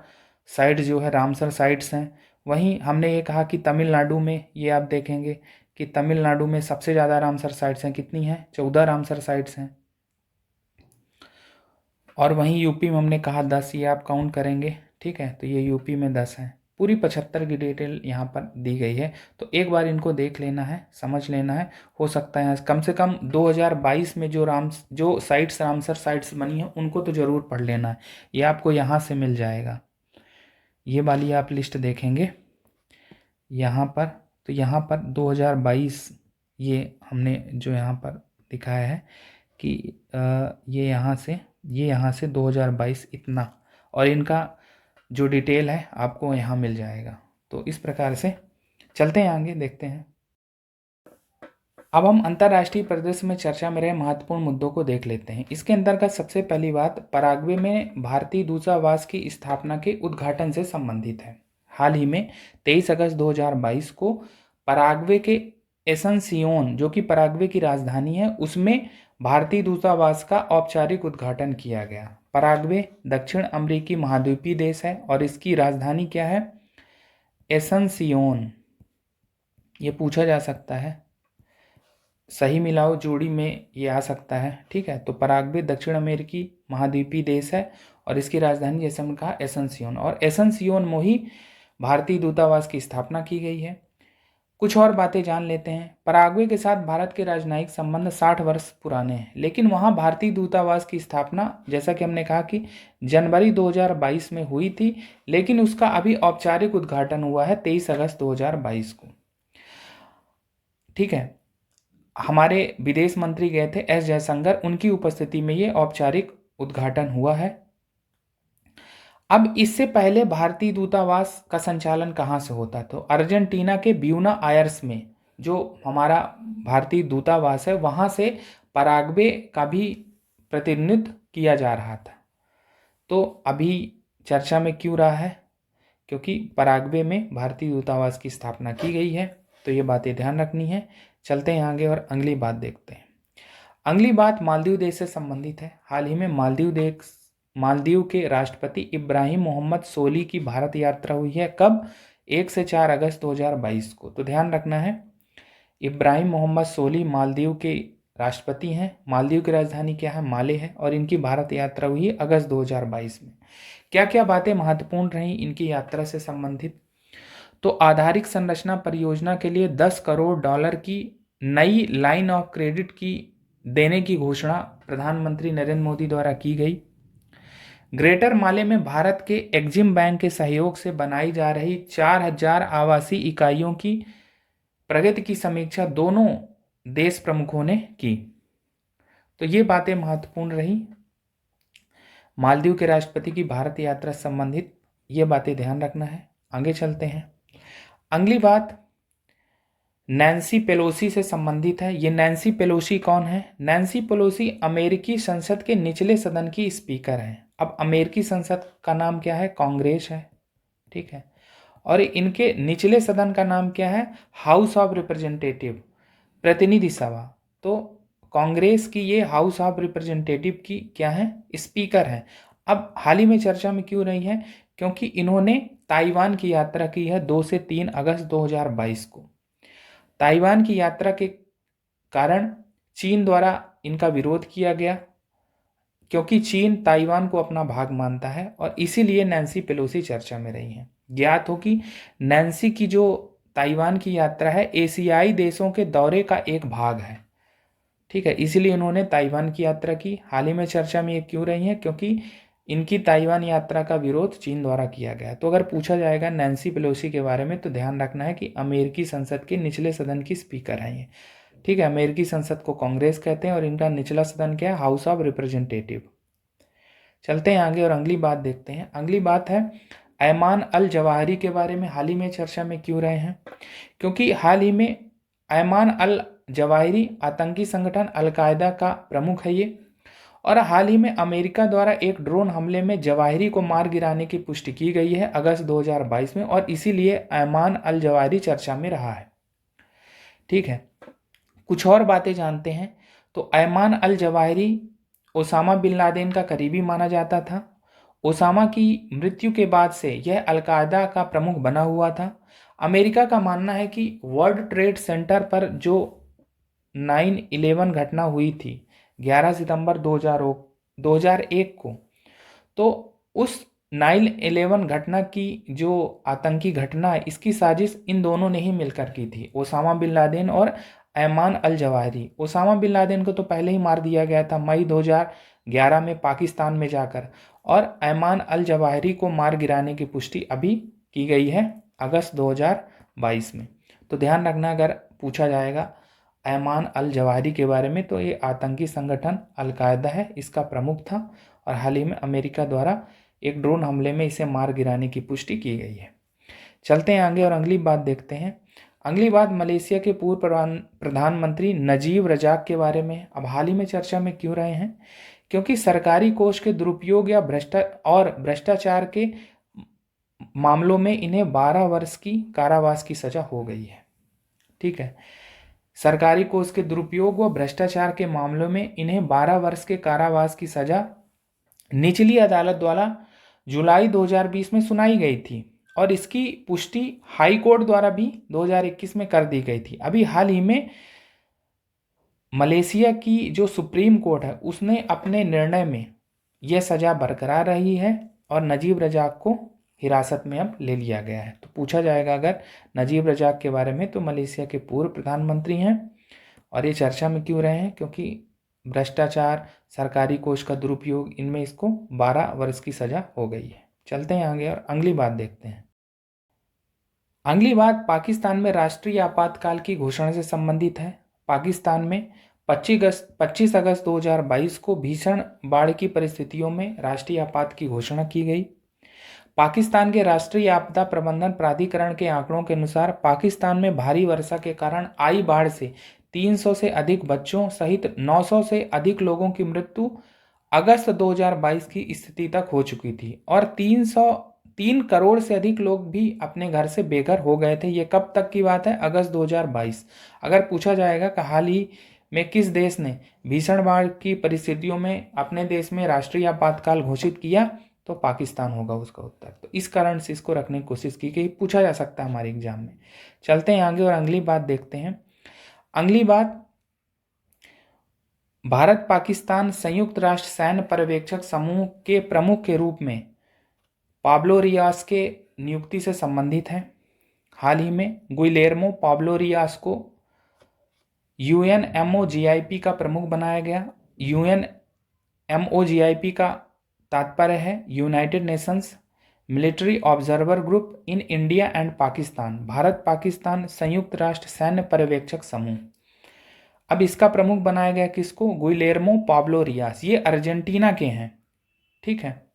साइट जो है रामसर साइट्स हैं। वहीं हमने ये कहा कि तमिलनाडु में ये आप देखेंगे कि तमिलनाडु में सबसे ज़्यादा रामसर साइट्स हैं। कितनी हैं? 14 रामसर साइट्स हैं। और वहीं यूपी में हमने कहा 10, ये आप काउंट करेंगे। ठीक है। तो ये यूपी में 10 हैं। पूरी 75 की डिटेल यहाँ पर दी गई है। तो एक बार इनको देख लेना है, समझ लेना है। हो सकता है कम से कम 2022 में जो साइट्स रामसर साइट्स बनी हैं उनको तो ज़रूर पढ़ लेना है। ये आपको यहाँ से मिल जाएगा। ये वाली आप लिस्ट देखेंगे यहाँ पर। तो यहाँ पर 2022 ये हमने जो यहाँ पर दिखाया है कि ये यहाँ से 2022 इतना, और इनका जो डिटेल है आपको यहाँ मिल जाएगा। तो इस प्रकार से चलते हैं आगे, देखते हैं। अब हम अंतर्राष्ट्रीय परिदृश्य में चर्चा में रहे महत्वपूर्ण मुद्दों को देख लेते हैं। इसके अंतर्गत सबसे पहली बात पराग्वे में भारतीय दूतावास की स्थापना के उद्घाटन से संबंधित है। हाल ही में 23 अगस्त 2022 को पराग्वे के एसेंसियोन, जो कि पराग्वे की राजधानी है, उसमें भारतीय दूतावास का औपचारिक उद्घाटन किया गया। पराग्वे दक्षिण अमेरिकी महाद्वीपीय देश है और इसकी राजधानी क्या है? एसेंसियोन। ये पूछा जा सकता है, सही मिलाओ जोड़ी में ये आ सकता है। ठीक है, तो पराग्वे दक्षिण अमेरिकी महाद्वीपीय देश है और इसकी राजधानी जैसे हमने कहा एसेंसियोन, और एसेंसियोन में ही भारतीय दूतावास की स्थापना की गई है। कुछ और बातें जान लेते हैं। पराग्वे के साथ भारत के राजनयिक संबंध 60 वर्ष पुराने हैं, लेकिन वहां भारतीय दूतावास की स्थापना जैसा कि हमने कहा कि जनवरी 2022 में हुई थी, लेकिन उसका अभी औपचारिक उद्घाटन हुआ है 23 अगस्त 2022 को। ठीक है, हमारे विदेश मंत्री गए थे एस जयशंकर, उनकी उपस्थिति में ये औपचारिक उद्घाटन हुआ है। अब इससे पहले भारतीय दूतावास का संचालन कहाँ से होता, तो अर्जेंटीना के ब्यूना आयर्स में जो हमारा भारतीय दूतावास है वहाँ से पराग्वे का भी प्रतिनिधित्व किया जा रहा था। तो अभी चर्चा में क्यों रहा है, क्योंकि पराग्वे में भारतीय दूतावास की स्थापना की गई है, तो ये बातें ध्यान रखनी है। चलते हैं आगे और अगली बात देखते हैं। अगली बात मालदीव देश से संबंधित है। हाल ही में मालदीव के राष्ट्रपति इब्राहिम मोहम्मद सोली की भारत यात्रा हुई है। कब? 1 से 4 अगस्त 2022 को। तो ध्यान रखना है, इब्राहिम मोहम्मद सोली मालदीव के राष्ट्रपति हैं। मालदीव की राजधानी क्या है? माले है, और इनकी भारत यात्रा हुई है अगस्त 2022 में। क्या क्या बातें महत्वपूर्ण रही इनकी यात्रा से संबंधित, तो आधारिक संरचना परियोजना के लिए $10 करोड़ की नई लाइन ऑफ क्रेडिट की देने की घोषणा प्रधानमंत्री नरेंद्र मोदी द्वारा की गई। ग्रेटर माले में भारत के एक्जिम बैंक के सहयोग से बनाई जा रही 4000 आवासीय इकाइयों की प्रगति की समीक्षा दोनों देश प्रमुखों ने की। तो ये बातें महत्वपूर्ण रही मालदीव के राष्ट्रपति की भारत यात्रा से संबंधित, ये बातें ध्यान रखना है। आगे चलते हैं। अगली बात नैन्सी पेलोसी से संबंधित है। ये नैन्सी पेलोसी कौन है? नैन्सी पेलोसी अमेरिकी संसद के निचले सदन की स्पीकर हैं। अब अमेरिकी संसद का नाम क्या है? कांग्रेस है। ठीक है, और इनके निचले सदन का नाम क्या है? हाउस ऑफ रिप्रेजेंटेटिव, प्रतिनिधि सभा। तो कांग्रेस की ये हाउस ऑफ रिप्रेजेंटेटिव की क्या है? स्पीकर हैं। अब हाल ही में चर्चा में क्यों रही है? क्योंकि इन्होंने ताइवान की यात्रा की है 2 से 3 अगस्त 2022 को। ताइवान की यात्रा के कारण चीन द्वारा इनका विरोध किया गया, क्योंकि चीन ताइवान को अपना भाग मानता है, और इसीलिए नैन्सी पेलोसी चर्चा में रही हैं। ज्ञात हो कि नैन्सी की जो ताइवान की यात्रा है एशियाई देशों के दौरे का एक भाग है। ठीक है, इसीलिए इन्होंने ताइवान की यात्रा की। हाल ही में चर्चा में ये क्यों रही है? क्योंकि इनकी ताइवान यात्रा का विरोध चीन द्वारा किया गया। तो अगर पूछा जाएगा नैन्सी पेलोसी के बारे में, तो ध्यान रखना है कि अमेरिकी संसद के निचले सदन की स्पीकर हैं ये। ठीक है, अमेरिकी संसद को कांग्रेस कहते हैं और इनका निचला सदन क्या है? House of representative. चलते हैं आगे और अगली बात देखते हैं। अगली बात है ऐमान अल जवाहिरी के बारे में। हाल ही में चर्चा में क्यों रहे हैं? क्योंकि हाल ही में ऐमान अल जवाहिरी आतंकी संगठन अलकायदा का प्रमुख है ये, और हाल ही में अमेरिका द्वारा एक ड्रोन हमले में जवाहिरी को मार गिराने की पुष्टि की गई है अगस्त 2022 में, और इसीलिए ऐमान अल जवाहिरी चर्चा में रहा है। ठीक है, कुछ और बातें जानते हैं। तो Ayman al Zawahiri Osama bin Laden का करीबी माना जाता था। ओसामा की मृत्यु के बाद से यह अलकायदा का प्रमुख बना हुआ था। अमेरिका का मानना है कि वर्ल्ड ट्रेड सेंटर पर जो 9/11 घटना हुई थी 11 सितंबर 2001 को, तो उस 9/11 घटना की जो आतंकी घटना है इसकी साजिश इन दोनों ने ही मिलकर की थी, ओसामा बिन लादेन और Ayman al Zawahiri. Osama bin Laden को तो पहले ही मार दिया गया था मई 2011 में पाकिस्तान में जाकर, और ऐमान अल जवाहिरी को मार गिराने की पुष्टि अभी की गई है अगस्त 2022 में। तो ध्यान रखना, अगर पूछा जाएगा ऐमान अल जवाहिरी के बारे में, तो ये आतंकी संगठन अलकायदा है, इसका प्रमुख था, और हाल ही में अमेरिका द्वारा एक ड्रोन हमले में इसे मार गिराने की पुष्टि की गई है। चलते हैं आगे और अगली बात देखते हैं। अगली बात मलेशिया के पूर्व प्रधानमंत्री नजीब रजाक के बारे में। अब हाल ही में चर्चा में क्यों रहे हैं? क्योंकि सरकारी कोष के दुरुपयोग या भ्रष्टाचार के मामलों में इन्हें 12 वर्ष की कारावास की सजा हो गई है। ठीक है, सरकारी कोष के दुरुपयोग व भ्रष्टाचार के मामलों में इन्हें 12 वर्ष के कारावास की सजा निचली अदालत द्वारा जुलाई 2020 में सुनाई गई थी, और इसकी पुष्टि हाई कोर्ट द्वारा भी 2021 में कर दी गई थी। अभी हाल ही में मलेशिया की जो सुप्रीम कोर्ट है उसने अपने निर्णय में यह सजा बरकरार रही है और नजीब रजाक को हिरासत में अब ले लिया गया है। तो पूछा जाएगा अगर नजीब रजाक के बारे में, तो मलेशिया के पूर्व प्रधानमंत्री हैं और ये चर्चा में क्यों रहे हैं, क्योंकि भ्रष्टाचार, सरकारी कोष का दुरुपयोग, इनमें इसको 12 वर्ष की सजा हो गई है। चलते हैं आगे और अगली बात देखते हैं। अगली बात पाकिस्तान में राष्ट्रीय आपातकाल की घोषणा से संबंधित है। पाकिस्तान में 25 अगस्त 2022 को भीषण बाढ़ की परिस्थितियों में राष्ट्रीय आपात की घोषणा की गई। पाकिस्तान के राष्ट्रीय आपदा प्रबंधन प्राधिकरण के आंकड़ों के अनुसार पाकिस्तान में भारी वर्षा के कारण आई बाढ़ से 300 से अधिक बच्चों सहित 900 से अधिक लोगों की मृत्यु अगस्त 2022 की स्थिति तक हो चुकी थी और 303 करोड़ से अधिक लोग भी अपने घर से बेघर हो गए थे। ये कब तक की बात है? अगस्त 2022। अगर पूछा जाएगा कि हाल ही में किस देश ने भीषण बाढ़ की परिस्थितियों में अपने देश में राष्ट्रीय आपातकाल घोषित किया, तो पाकिस्तान होगा उसका उत्तर। तो इस कारण से इसको रखने की कोशिश की गई, पूछा जा सकता है हमारे एग्जाम में। चलते हैं आगे और अगली बात देखते हैं। अगली बात, भारत पाकिस्तान संयुक्त राष्ट्र सैन्य पर्यवेक्षक समूह के प्रमुख के रूप में पाब्लो रियास के नियुक्ति से संबंधित है। हाल ही में गुइलेर्मो पाब्लो रियास को UNMOGIP का प्रमुख बनाया गया। UNMOGIP का तात्पर्य है United Nations military observer group in India and Pakistan, Bharat Pakistan संयुक्त राष्ट्र सैन्य पर्यवेक्षक समूह। अब इसका प्रमुख बनाया गया किसको? गुइलेर्मो पाब्लो रियास। ये अर्जेंटीना के हैं, ठीक है।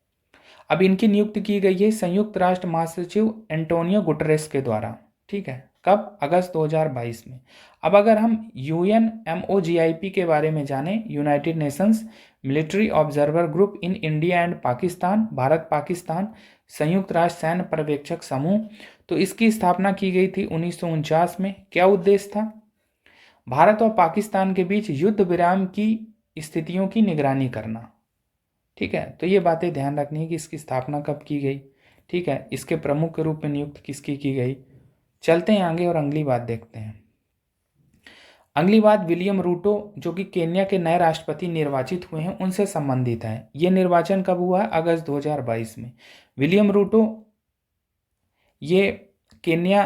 अब इनकी नियुक्ति की गई है संयुक्त राष्ट्र महासचिव एंटोनियो गुटरेस के द्वारा, ठीक है। कब? अगस्त 2022 में। अब अगर हम UNMOGIP के बारे में जानें, United Nations military observer group in India and Pakistan, Bharat Pakistan संयुक्त राष्ट्र सैन्य पर्यवेक्षक समूह, तो इसकी स्थापना की गई थी 1949 में। क्या उद्देश्य था? भारत और पाकिस्तान के बीच युद्ध विराम की स्थितियों की निगरानी करना, ठीक है। तो ये बातें ध्यान रखनी है कि इसकी स्थापना कब की गई, ठीक है। इसके प्रमुख के रूप में नियुक्त किसकी की गई। चलते हैं आगे और अगली बात देखते हैं। अगली बात विलियम रूटो, जो कि केन्या के नए राष्ट्रपति निर्वाचित हुए हैं, उनसे संबंधित है। ये निर्वाचन कब हुआ है? अगस्त 2022 में। विलियम रूटो ये केन्या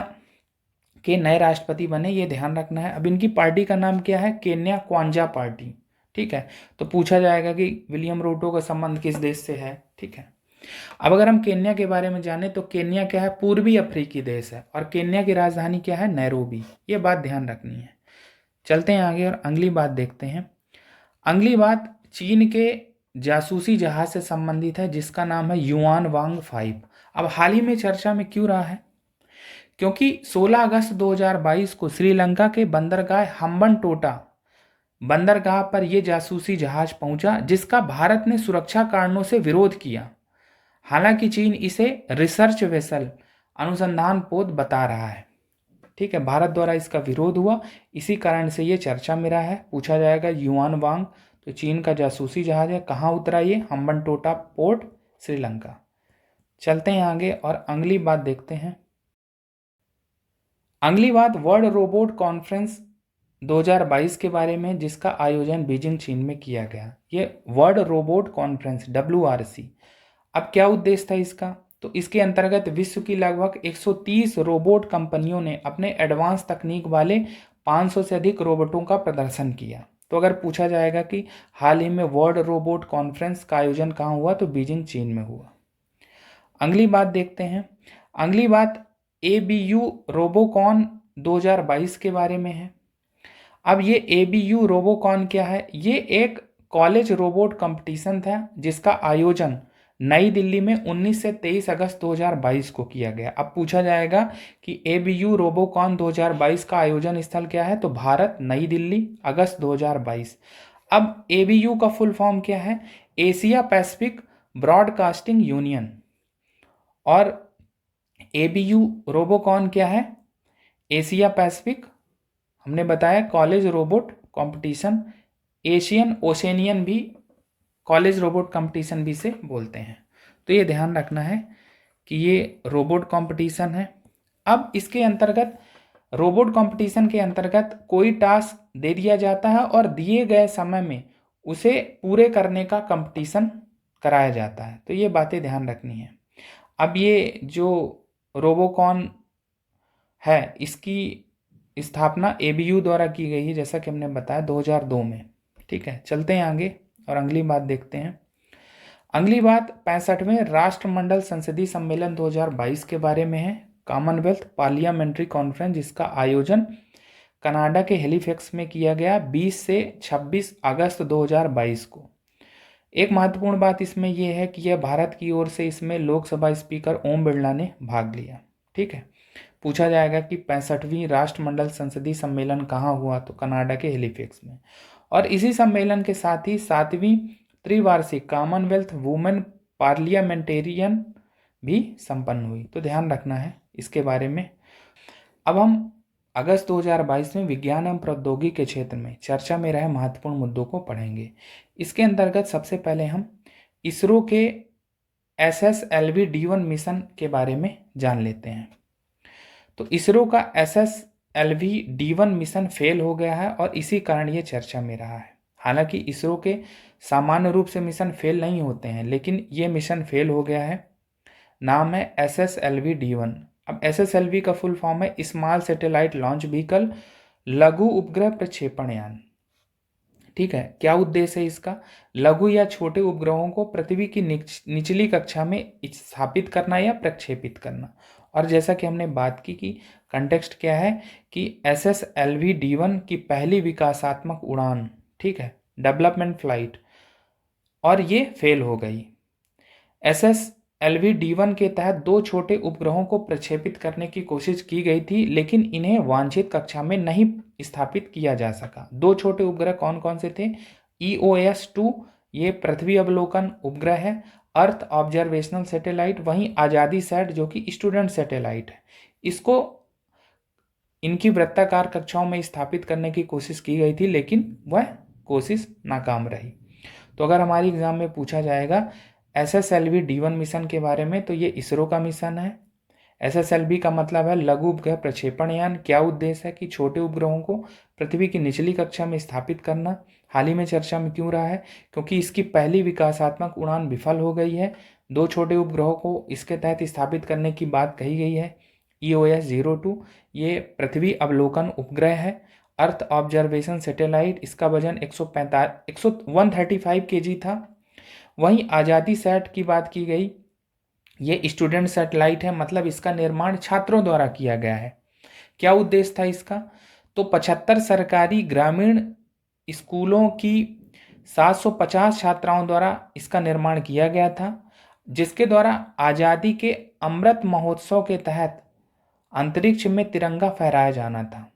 के नए राष्ट्रपति बने, ये ध्यान रखना है। अब इनकी पार्टी का नाम क्या है? केन्या क्वांजा पार्टी, ठीक है। तो पूछा जाएगा कि विलियम रूटो का संबंध किस देश से है, ठीक है। अब अगर हम केन्या के बारे में जाने तो केन्या क्या है? पूर्वी अफ्रीकी देश है और केन्या की राजधानी क्या है? नैरोबी। ये बात ध्यान रखनी है। चलते हैं आगे और अगली बात देखते हैं। अगली बात चीन के जासूसी जहाज से संबंधित है जिसका नाम है युआन वांग 5। अब हाल ही में चर्चा में क्यों रहा है? क्योंकि 16 अगस्त 2022 को श्रीलंका के बंदरगाह हम्बनटोटा बंदरगाह पर यह जासूसी जहाज पहुंचा, जिसका भारत ने सुरक्षा कारणों से विरोध किया। हालांकि चीन इसे रिसर्च वेसल, अनुसंधान पोत बता रहा है, ठीक है। भारत द्वारा इसका विरोध हुआ, इसी कारण से ये चर्चा में रहा है। पूछा जाएगा युआन वांग, तो चीन का जासूसी जहाज है, कहाँ उतरा ये? हम्बनटोटा पोर्ट, श्रीलंका। चलते हैं आगे और अगली बात देखते हैं। अगली बात वर्ल्ड रोबोट कॉन्फ्रेंस 2022 के बारे में, जिसका आयोजन बीजिंग चीन में किया गया। ये वर्ल्ड रोबोट कॉन्फ्रेंस WRC। अब क्या उद्देश्य था इसका? तो इसके अंतर्गत विश्व की लगभग 130 रोबोट कंपनियों ने अपने एडवांस तकनीक वाले 500 से अधिक रोबोटों का प्रदर्शन किया। तो अगर पूछा जाएगा कि हाल ही में वर्ल्ड रोबोट कॉन्फ्रेंस का आयोजन कहाँ हुआ, तो बीजिंग चीन में हुआ। अगली बात देखते हैं। अगली बात ABU रोबोकॉन 2022 के बारे में है। अब ये ABU रोबोकॉन क्या है? ये एक कॉलेज रोबोट कंपटीशन था जिसका आयोजन नई दिल्ली में 19 से 23 अगस्त 2022 को किया गया। अब पूछा जाएगा कि ABU रोबोकॉन 2022 का आयोजन स्थल क्या है, तो भारत, नई दिल्ली, अगस्त 2022। अब ABU का फुल फॉर्म क्या है? Asia Pacific broadcasting union. और ABU रोबोकॉन क्या है? एशिया पैसिफिक, हमने बताया कॉलेज रोबोट कंपटीशन, एशियन ओशेनियन भी कॉलेज रोबोट कंपटीशन भी से बोलते हैं। तो ये ध्यान रखना है कि ये रोबोट कंपटीशन है। अब इसके अंतर्गत रोबोट कंपटीशन के अंतर्गत कोई टास्क दे दिया जाता है और दिए गए समय में उसे पूरे करने का कंपटीशन कराया जाता है। तो ये बातें ध्यान रखनी है। अब ये जो रोबोकॉन है इसकी स्थापना एबीयू द्वारा की गई है, जैसा कि हमने बताया 2002 में। ठीक है, चलते हैं आगे और अगली बात देखते हैं। अगली बात 65वें राष्ट्रमंडल संसदीय सम्मेलन 2022 के बारे में है। कॉमनवेल्थ पार्लियामेंट्री कॉन्फ्रेंस, जिसका आयोजन कनाडा के हैलिफैक्स में किया गया 20 से 26 अगस्त 2022 को। एक महत्वपूर्ण बात इसमें यह है कि यह भारत की ओर से इसमें लोकसभा स्पीकर ओम बिरला ने भाग लिया। ठीक है, पूछा जाएगा कि 65वीं राष्ट्रमंडल संसदीय सम्मेलन कहाँ हुआ, तो कनाडा के हैलिफैक्स में। और इसी सम्मेलन के साथ ही 7वीं त्रिवार्षिक कॉमनवेल्थ वुमेन पार्लियामेंटेरियन भी संपन्न हुई। तो ध्यान रखना है इसके बारे में। अब हम अगस्त 2022 में विज्ञान एवं प्रौद्योगिकी के क्षेत्र में चर्चा में रहे महत्वपूर्ण मुद्दों को पढ़ेंगे। इसके अंतर्गत सबसे पहले हम इसरो के SSLV D1 मिशन के बारे में जान लेते हैं। तो इसरो का SSLV D1 मिशन फेल हो गया है और इसी कारण ये चर्चा में रहा है। हालांकि इसरो के सामान्य रूप से मिशन फेल नहीं होते हैं, लेकिन ये मिशन फेल हो गया है। नाम है SSLV D1। अब SSLV का फुल फॉर्म है स्मॉल सैटेलाइट लॉन्च व्हीकल, लघु उपग्रह प्रक्षेपण यान। ठीक है, क्या उद्देश्य है इसका? लघु या छोटे उपग्रहों को पृथ्वी की निचली कक्षा में स्थापित करना या प्रक्षेपित करना। और जैसा कि हमने बात की कि कंटेक्स्ट क्या है कि SSLV D1 की पहली विकासात्मक उड़ान, ठीक है, डेवलपमेंट फ्लाइट, और ये फेल हो गई। SSLV D1 के तहत 2 छोटे उपग्रहों को प्रक्षेपित करने की कोशिश की गई थी, लेकिन इन्हें वांछित कक्षा में नहीं स्थापित किया जा सका। 2 छोटे उपग्रह कौन कौन से थे? EOS-2, ये पृथ्वी अवलोकन उपग्रह है, अर्थ ऑब्जर्वेशनल सैटेलाइट। वहीं आज़ादी सैट जो कि स्टूडेंट सैटेलाइट है, इसको इनकी वृत्ताकार कक्षाओं में स्थापित करने की कोशिश की गई थी, लेकिन वह कोशिश नाकाम रही। तो अगर हमारी एग्जाम में पूछा जाएगा SSLV D1 मिशन के बारे में, तो ये इसरो का मिशन है। SSLV का मतलब है लघु उपग्रह प्रक्षेपण यान। क्या उद्देश्य है कि छोटे उपग्रहों को पृथ्वी की निचली कक्षा में स्थापित करना। हाल ही में चर्चा में क्यों रहा है? क्योंकि इसकी पहली विकासात्मक उड़ान विफल हो गई है। 2 छोटे उपग्रहों को इसके तहत स्थापित करने की बात कही गई है। EOS-02 ये पृथ्वी अवलोकन उपग्रह है, अर्थ ऑब्जर्वेशन सैटेलाइट। इसका वजन 135 kg था। वहीं आज़ादी सैट की बात की गई, ये स्टूडेंट सैटेलाइट है, मतलब इसका निर्माण छात्रों द्वारा किया गया है। क्या उद्देश्य था इसका? तो 75 सरकारी ग्रामीण स्कूलों की 750 छात्राओं द्वारा इसका निर्माण किया गया था, जिसके द्वारा आज़ादी के अमृत महोत्सव के तहत अंतरिक्ष में तिरंगा फहराया जाना था।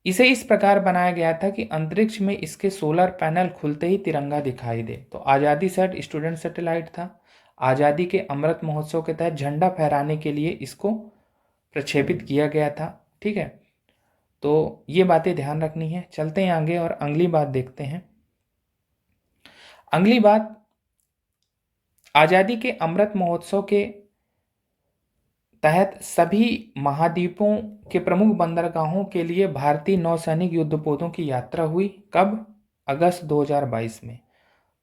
इसे इस प्रकार बनाया गया था कि अंतरिक्ष में इसके सोलर पैनल खुलते ही तिरंगा दिखाई दे। तो आज़ादी सैट स्टूडेंट सैटेलाइट था। आज़ादी के अमृत महोत्सव के तहत झंडा फहराने के लिए इसको प्रक्षेपित किया गया था। ठीक है, तो ये बातें ध्यान रखनी है। चलते हैं आगे और अगली बात देखते हैं। अगली बात, आज़ादी के अमृत महोत्सव के तहत सभी महाद्वीपों के प्रमुख बंदरगाहों के लिए भारतीय नौसैनिक युद्धपोतों की यात्रा हुई। कब? अगस्त 2022 में।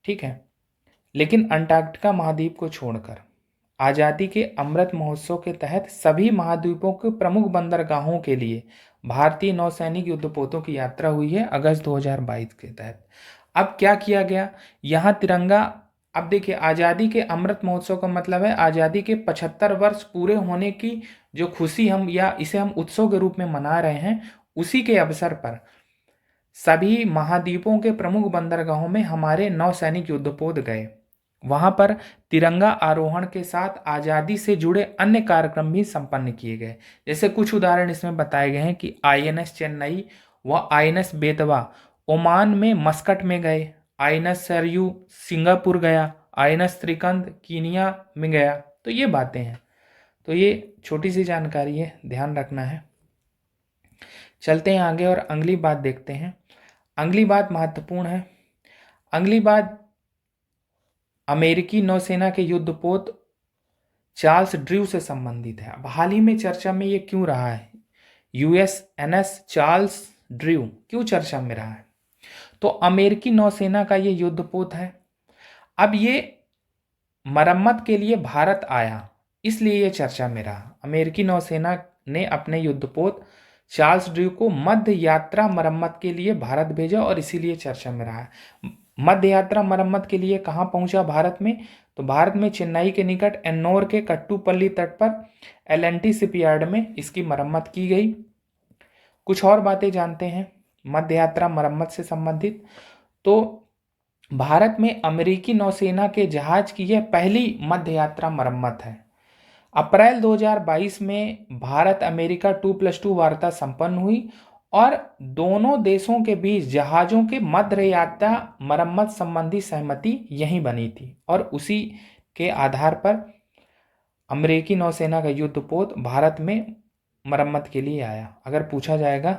ठीक है, लेकिन अंटार्कटिका महाद्वीप को छोड़कर आज़ादी के अमृत महोत्सव के तहत सभी महाद्वीपों के प्रमुख बंदरगाहों के लिए भारतीय नौसैनिक युद्धपोतों की यात्रा हुई है अगस्त 2022 के तहत। अब क्या किया गया? यहाँ तिरंगा, अब देखिए, आज़ादी के अमृत महोत्सव का मतलब है आज़ादी के 75 वर्ष पूरे होने की जो खुशी हम, या इसे हम उत्सव के रूप में मना रहे हैं, उसी के अवसर पर सभी महाद्वीपों के प्रमुख बंदरगाहों में हमारे नौसैनिक युद्धपोत गए। वहां पर तिरंगा आरोहण के साथ आज़ादी से जुड़े अन्य कार्यक्रम भी संपन्न किए गए। जैसे कुछ उदाहरण इसमें बताए गए हैं कि INS चेन्नई व INS बेतवा ओमान में मस्कट में गए, INS सरयू सिंगापुर गया, INS त्रिकंद कीनिया में गया। तो ये बातें हैं, तो ये छोटी सी जानकारी है, ध्यान रखना है। चलते हैं आगे और अगली बात देखते हैं। अगली बात महत्वपूर्ण है। अगली बात, अमेरिकी नौसेना के युद्धपोत चार्ल्स ड्रू से संबंधित है। अब हाल ही में चर्चा में ये क्यों रहा है, यूएसएनएस चार्ल्स ड्रू क्यों चर्चा में रहा है? तो अमेरिकी नौसेना का ये युद्धपोत है। अब ये मरम्मत के लिए भारत आया, इसलिए ये चर्चा में रहा। अमेरिकी नौसेना ने अपने युद्धपोत चार्ल्स ड्रू को मध्य यात्रा मरम्मत के लिए भारत भेजा और इसीलिए चर्चा में रहा है। मध्य यात्रा मरम्मत के लिए कहाँ पहुंचा भारत में? तो भारत में चेन्नई के निकट एन्नोर के कट्टुपल्ली तट पर एलएनटी शिपयार्ड में इसकी मरम्मत की गई। कुछ और बातें जानते हैं मध्य यात्रा मरम्मत से संबंधित। तो भारत में अमेरिकी नौसेना के जहाज की यह पहली मध्य यात्रा मरम्मत है। अप्रैल 2022 में भारत अमेरिका 2+2 वार्ता संपन्न हुई और दोनों देशों के बीच जहाजों के मध्य यात्रा मरम्मत संबंधी सहमति यहीं बनी थी और उसी के आधार पर अमेरिकी नौसेना का युद्धपोत भारत में मरम्मत के लिए आया। अगर पूछा जाएगा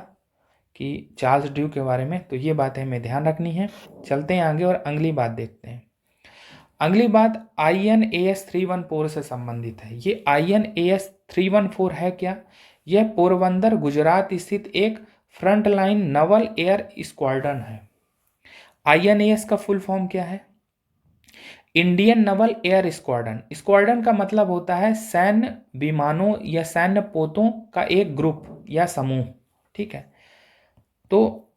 कि चार्ल्स ड्रू के बारे में तो ये बातें हमें ध्यान रखनी है। चलते हैं आगे और अगली बात देखते हैं। अगली बात INAS 314 से संबंधित है। ये INAS 314 है क्या? यह पोरबंदर गुजरात स्थित एक फ्रंटलाइन नवल एयर स्क्वाड्रन है। INAS का फुल फॉर्म क्या है? Indian Naval air squadron. Squadron का मतलब होता है सैन्य विमानों या सैन्य पोतों का एक ग्रुप या समूह, ठीक है। तो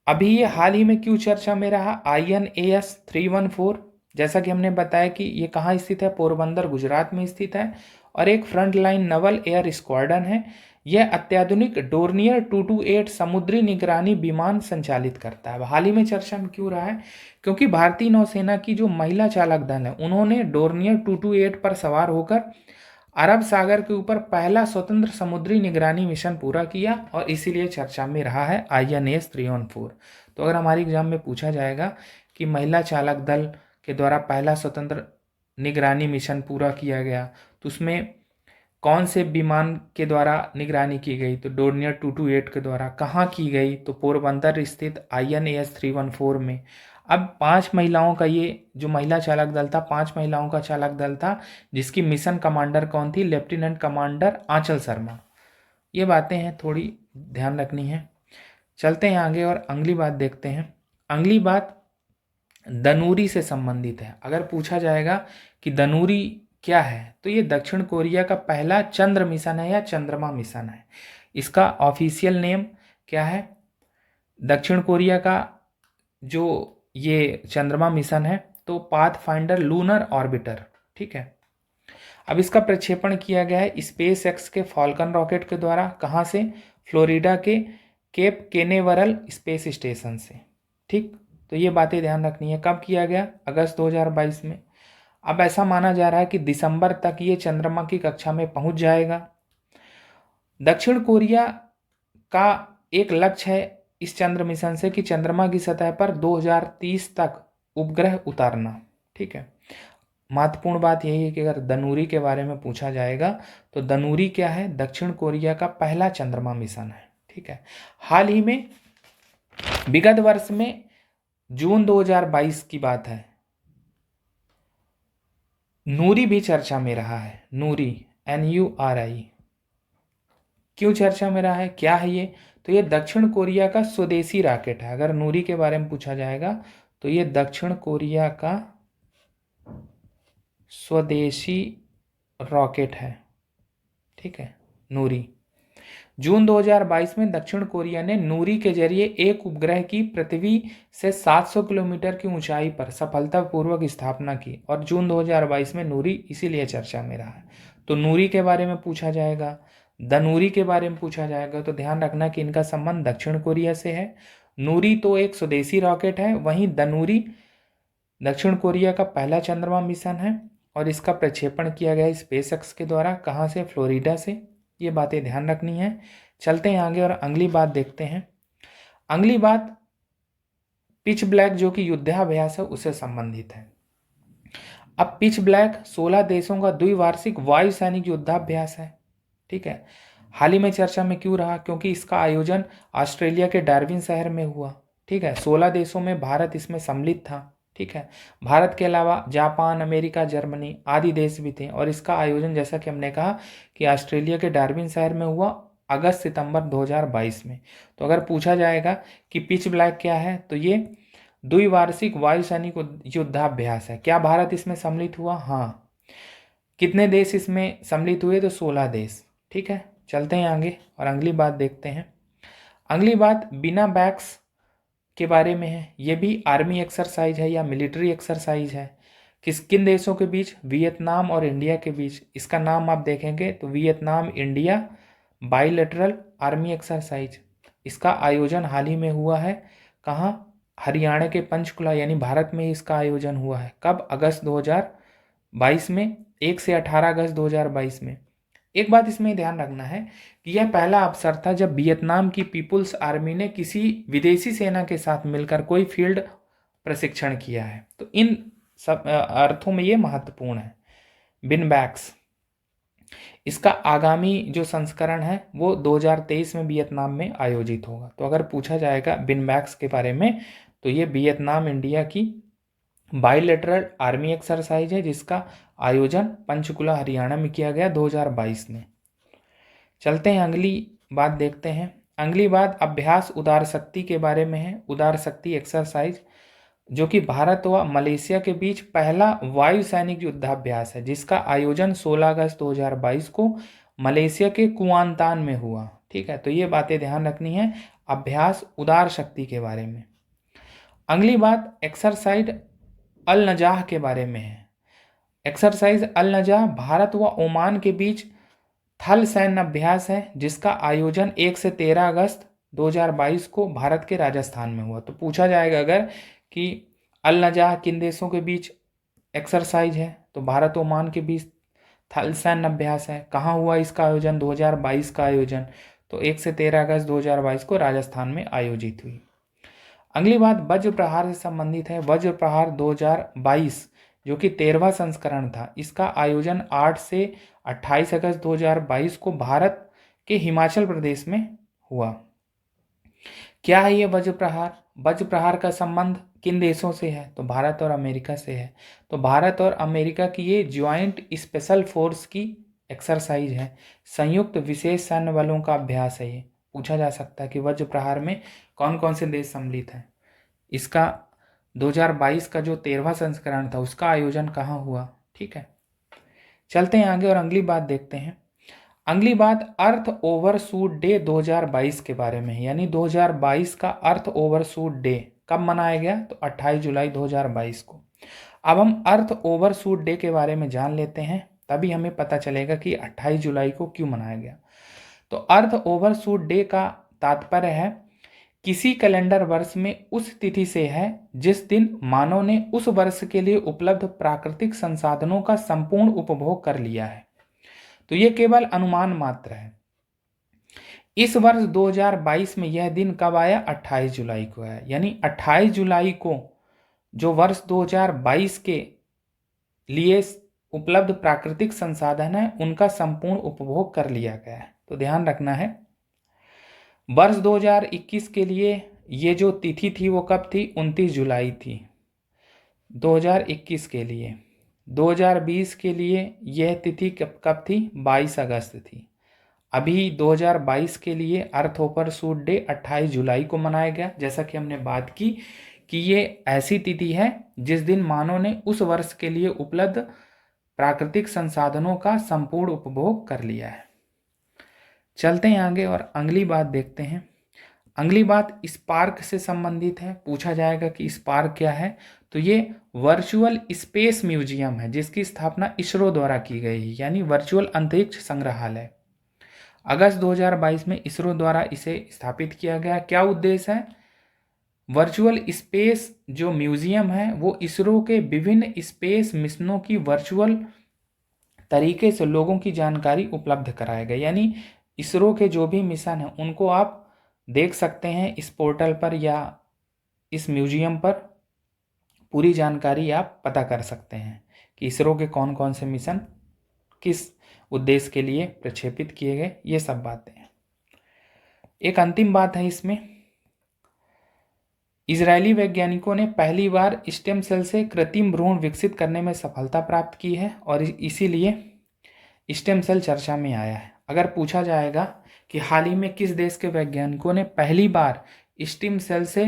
अभी ये हाल ही में क्यों चर्चा में रहा INAS 314? जैसा कि हमने बताया कि ये कहाँ स्थित है, पोरबंदर गुजरात में स्थित है और एक फ्रंटलाइन नवल एयर स्क्वाड्रन है। यह अत्याधुनिक डोर्नियर 228 समुद्री निगरानी विमान संचालित करता है। हाल ही में चर्चा में क्यों रहा है? क्योंकि भारतीय नौसेना की जो महिला चालक दल है उन्होंने डोर्नियर 228 पर सवार होकर अरब सागर के ऊपर पहला स्वतंत्र समुद्री निगरानी मिशन पूरा किया और इसीलिए चर्चा में रहा है INAS 314। तो अगर हमारे एग्जाम में पूछा जाएगा कि महिला चालक दल के द्वारा पहला स्वतंत्र निगरानी मिशन पूरा किया गया तो उसमें कौन से विमान के द्वारा निगरानी की गई? तो डोर्नियर 228 के द्वारा। कहाँ की गई? तो पोरबंदर स्थित INAS 314 में। अब 5 महिलाओं का ये जो महिला चालक दल था, 5 महिलाओं का चालक दल था जिसकी मिशन कमांडर कौन थी? लेफ्टिनेंट कमांडर आंचल शर्मा। ये बातें हैं, थोड़ी ध्यान रखनी है। चलते हैं आगे और अगली बात देखते हैं। अगली बात दनूरी से संबंधित है। अगर पूछा जाएगा कि दनूरी क्या है तो ये दक्षिण कोरिया का पहला चंद्र मिशन है या चंद्रमा मिशन है। इसका ऑफिशियल नेम क्या है? दक्षिण कोरिया का जो ये चंद्रमा मिशन है तो पाथफाइंडर लूनर ऑर्बिटर, ठीक है। अब इसका प्रक्षेपण किया गया है SpaceX के फॉल्कन रॉकेट के द्वारा। कहाँ से? फ्लोरिडा के केप केनेवरल स्पेस स्टेशन से, ठीक। तो ये बातें ध्यान रखनी है। कब किया गया? अगस्त 2022 में। अब ऐसा माना जा रहा है कि दिसंबर तक ये चंद्रमा की कक्षा में पहुंच जाएगा। दक्षिण कोरिया का एक लक्ष्य है इस चंद्र मिशन से कि चंद्रमा की सतह पर 2030 तक उपग्रह उतारना, ठीक है। महत्वपूर्ण बात यही है कि अगर दनूरी के बारे में पूछा जाएगा तो दनूरी क्या है? दक्षिण कोरिया का पहला चंद्रमा मिशन है, ठीक है। हाल ही में विगत वर्ष में जून 2022 की बात है, नूरी भी चर्चा में रहा है। नूरी NURI क्यों चर्चा में रहा है? क्या है ये? तो ये दक्षिण कोरिया का स्वदेशी रॉकेट है। अगर नूरी के बारे में पूछा जाएगा तो ये दक्षिण कोरिया का स्वदेशी रॉकेट है, ठीक है, नूरी। जून 2022 में दक्षिण कोरिया ने नूरी के जरिए एक उपग्रह की पृथ्वी से 700 किलोमीटर की ऊंचाई पर सफलतापूर्वक स्थापना की और जून 2022 में नूरी इसीलिए चर्चा में रहा है। तो नूरी के बारे में पूछा जाएगा, दनूरी के बारे में पूछा जाएगा तो ध्यान रखना कि इनका संबंध दक्षिण कोरिया से है। नूरी तो एक स्वदेशी रॉकेट है, वहीं दनूरी दक्षिण कोरिया का पहला चंद्रमा मिशन है और इसका प्रक्षेपण किया गया SpaceX के द्वारा। कहाँ से? फ्लोरिडा से। ये बातें ध्यान रखनी है। चलते हैं आगे और अगली बात देखते हैं। अगली बात पिच ब्लैक जो कि युद्धाभ्यास है उससे संबंधित है। अब पिच ब्लैक 16 देशों का द्विवार्षिक वायु सैनिक युद्धाभ्यास है, ठीक है। हाल ही में चर्चा में क्यों रहा? क्योंकि इसका आयोजन ऑस्ट्रेलिया के डार्विन शहर में हुआ, ठीक है। 16 देशों में भारत इसमें सम्मिलित था, ठीक है। भारत के अलावा जापान, अमेरिका, जर्मनी आदि देश भी थे और इसका आयोजन जैसा कि हमने कहा कि ऑस्ट्रेलिया के डार्विन शहर में हुआ अगस्त सितंबर 2022 में। तो अगर पूछा जाएगा कि पिच ब्लैक क्या है, तो ये द्विवार्षिक वायुसैनिक युद्धाभ्यास है। क्या भारत इसमें सम्मिलित हुआ? हाँ। कितने देश इसमें सम्मिलित हुए? तो 16 देश। ठीक है, चलते हैं आगे और अगली बात देखते हैं। अगली बात बिना बैक्स के बारे में है। ये भी आर्मी एक्सरसाइज है या मिलिट्री एक्सरसाइज है। किन देशों के बीच? वियतनाम और इंडिया के बीच। इसका नाम आप देखेंगे तो Vietnam India bilateral army exercise. इसका आयोजन हाल ही में हुआ है। कहाँ? हरियाणा के पंचकुला यानी भारत में इसका आयोजन हुआ है। कब? अगस्त 2022 में, 1 से 18 अगस्त 2022 में। एक बात इसमें ध्यान रखना है कि यह पहला अवसर था जब वियतनाम की पीपुल्स आर्मी ने किसी विदेशी सेना के साथ मिलकर कोई फील्ड प्रशिक्षण किया है। तो इन सब अर्थों में ये महत्वपूर्ण है। बिन बैक्स, इसका आगामी जो संस्करण है वो 2023 में वियतनाम में आयोजित होगा। तो अगर पूछा जाएगा बिन बैक्स के बारे में, तो ये वियतनाम इंडिया की बाइलेटरल आर्मी एक्सरसाइज है जिसका आयोजन पंचकुला हरियाणा में किया गया 2022 में। चलते हैं अगली बात देखते हैं। अगली बात अभ्यास उदार शक्ति के बारे में है। उदार शक्ति एक्सरसाइज जो कि भारत व मलेशिया के बीच पहला वायु सैनिक युद्धाभ्यास है जिसका आयोजन 16 अगस्त 2022 को मलेशिया के कुआंतान में हुआ। ठीक है, तो ये बातें ध्यान रखनी है अभ्यास उदार शक्ति के बारे में। अगली बात एक्सरसाइज अल नजाह के बारे में है। एक्सरसाइज अल नजाह भारत व ओमान के बीच थल सैन्य अभ्यास है जिसका आयोजन 1 से 13 अगस्त 2022 को भारत के राजस्थान में हुआ। तो पूछा जाएगा अगर कि अल नजाह किन देशों के बीच एक्सरसाइज है, तो भारत ओमान के बीच थल सैन्य अभ्यास है। कहाँ हुआ इसका आयोजन? 2022 का आयोजन, तो 1 से 13 अगस्त 2022 को राजस्थान में आयोजित हुई। अगली बात वज्र प्रहार से संबंधित है। वज्र प्रहार 2022 जो कि 13वां संस्करण था, इसका आयोजन 8 से 28 अगस्त 2022 को भारत के हिमाचल प्रदेश में हुआ। क्या है ये वज्र प्रहार? वज्र प्रहार का संबंध किन देशों से है? तो भारत और अमेरिका से है। तो भारत और अमेरिका की ये ज्वाइंट स्पेशल फोर्स की एक्सरसाइज है, संयुक्त विशेष सैन्य बलों का अभ्यास है। ये पूछा जा सकता है कि वज्र प्रहार में कौन कौन से देश सम्मिलित हैं। इसका 2022 का जो 13वां संस्करण था उसका आयोजन कहाँ हुआ? ठीक है, चलते हैं आगे और अगली बात देखते हैं। अगली बात अर्थ ओवरशूट डे 2022 के बारे में है। यानी 2022 का अर्थ ओवरशूट डे कब मनाया गया? तो 28 जुलाई 2022 को। अब हम अर्थ ओवरशूट डे के बारे में जान लेते हैं, तभी हमें पता चलेगा कि 28 जुलाई को क्यों मनाया गया। तो अर्थ ओवरशूट डे का तात्पर्य है किसी कैलेंडर वर्ष में उस तिथि से है जिस दिन मानव ने उस वर्ष के लिए उपलब्ध प्राकृतिक संसाधनों का संपूर्ण उपभोग कर लिया है। तो ये केवल अनुमान मात्र है। इस वर्ष 2022 में यह दिन कब आया? 28 जुलाई को आया। यानी 28 जुलाई को जो वर्ष 2022 के लिए उपलब्ध प्राकृतिक संसाधन है उनका संपूर्ण उपभोग कर लिया गया है। तो ध्यान रखना है वर्ष 2021 के लिए ये जो तिथि थी वो कब थी? 29 जुलाई थी 2021 के लिए। 2020 के लिए यह तिथि कब थी? 22 अगस्त थी। अभी 2022 के लिए अर्थ ओवरशूट डे 28 जुलाई को मनाया गया। जैसा कि हमने बात की कि ये ऐसी तिथि है जिस दिन मानव ने उस वर्ष के लिए उपलब्ध प्राकृतिक संसाधनों का संपूर्ण उपभोग कर लिया है। चलते हैं आगे और अगली बात देखते हैं। अगली बात स्पार्क से संबंधित है। पूछा जाएगा कि स्पार्क क्या है? तो ये वर्चुअल स्पेस म्यूजियम है जिसकी स्थापना इसरो द्वारा की गई है, यानी वर्चुअल अंतरिक्ष संग्रहालय। अगस्त 2022 में इसरो द्वारा इसे स्थापित किया गया। क्या उद्देश्य है? वर्चुअल स्पेस जो म्यूजियम है वो इसरो के विभिन्न स्पेस मिशनों की वर्चुअल तरीके से लोगों की जानकारी उपलब्ध कराएगा। यानी इसरो के जो भी मिशन हैं उनको आप देख सकते हैं इस पोर्टल पर या इस म्यूजियम पर। पूरी जानकारी आप पता कर सकते हैं कि इसरो के कौन कौन से मिशन किस उद्देश्य के लिए प्रक्षेपित किए गए, ये सब बातें हैं। एक अंतिम बात है इसमें इजरायली वैज्ञानिकों ने पहली बार स्टेम सेल से कृत्रिम भ्रूण विकसित करने में सफलता प्राप्त की है और इसीलिए स्टेम सेल चर्चा में आया है। अगर पूछा जाएगा कि हाल ही में किस देश के वैज्ञानिकों ने पहली बार स्टेम सेल से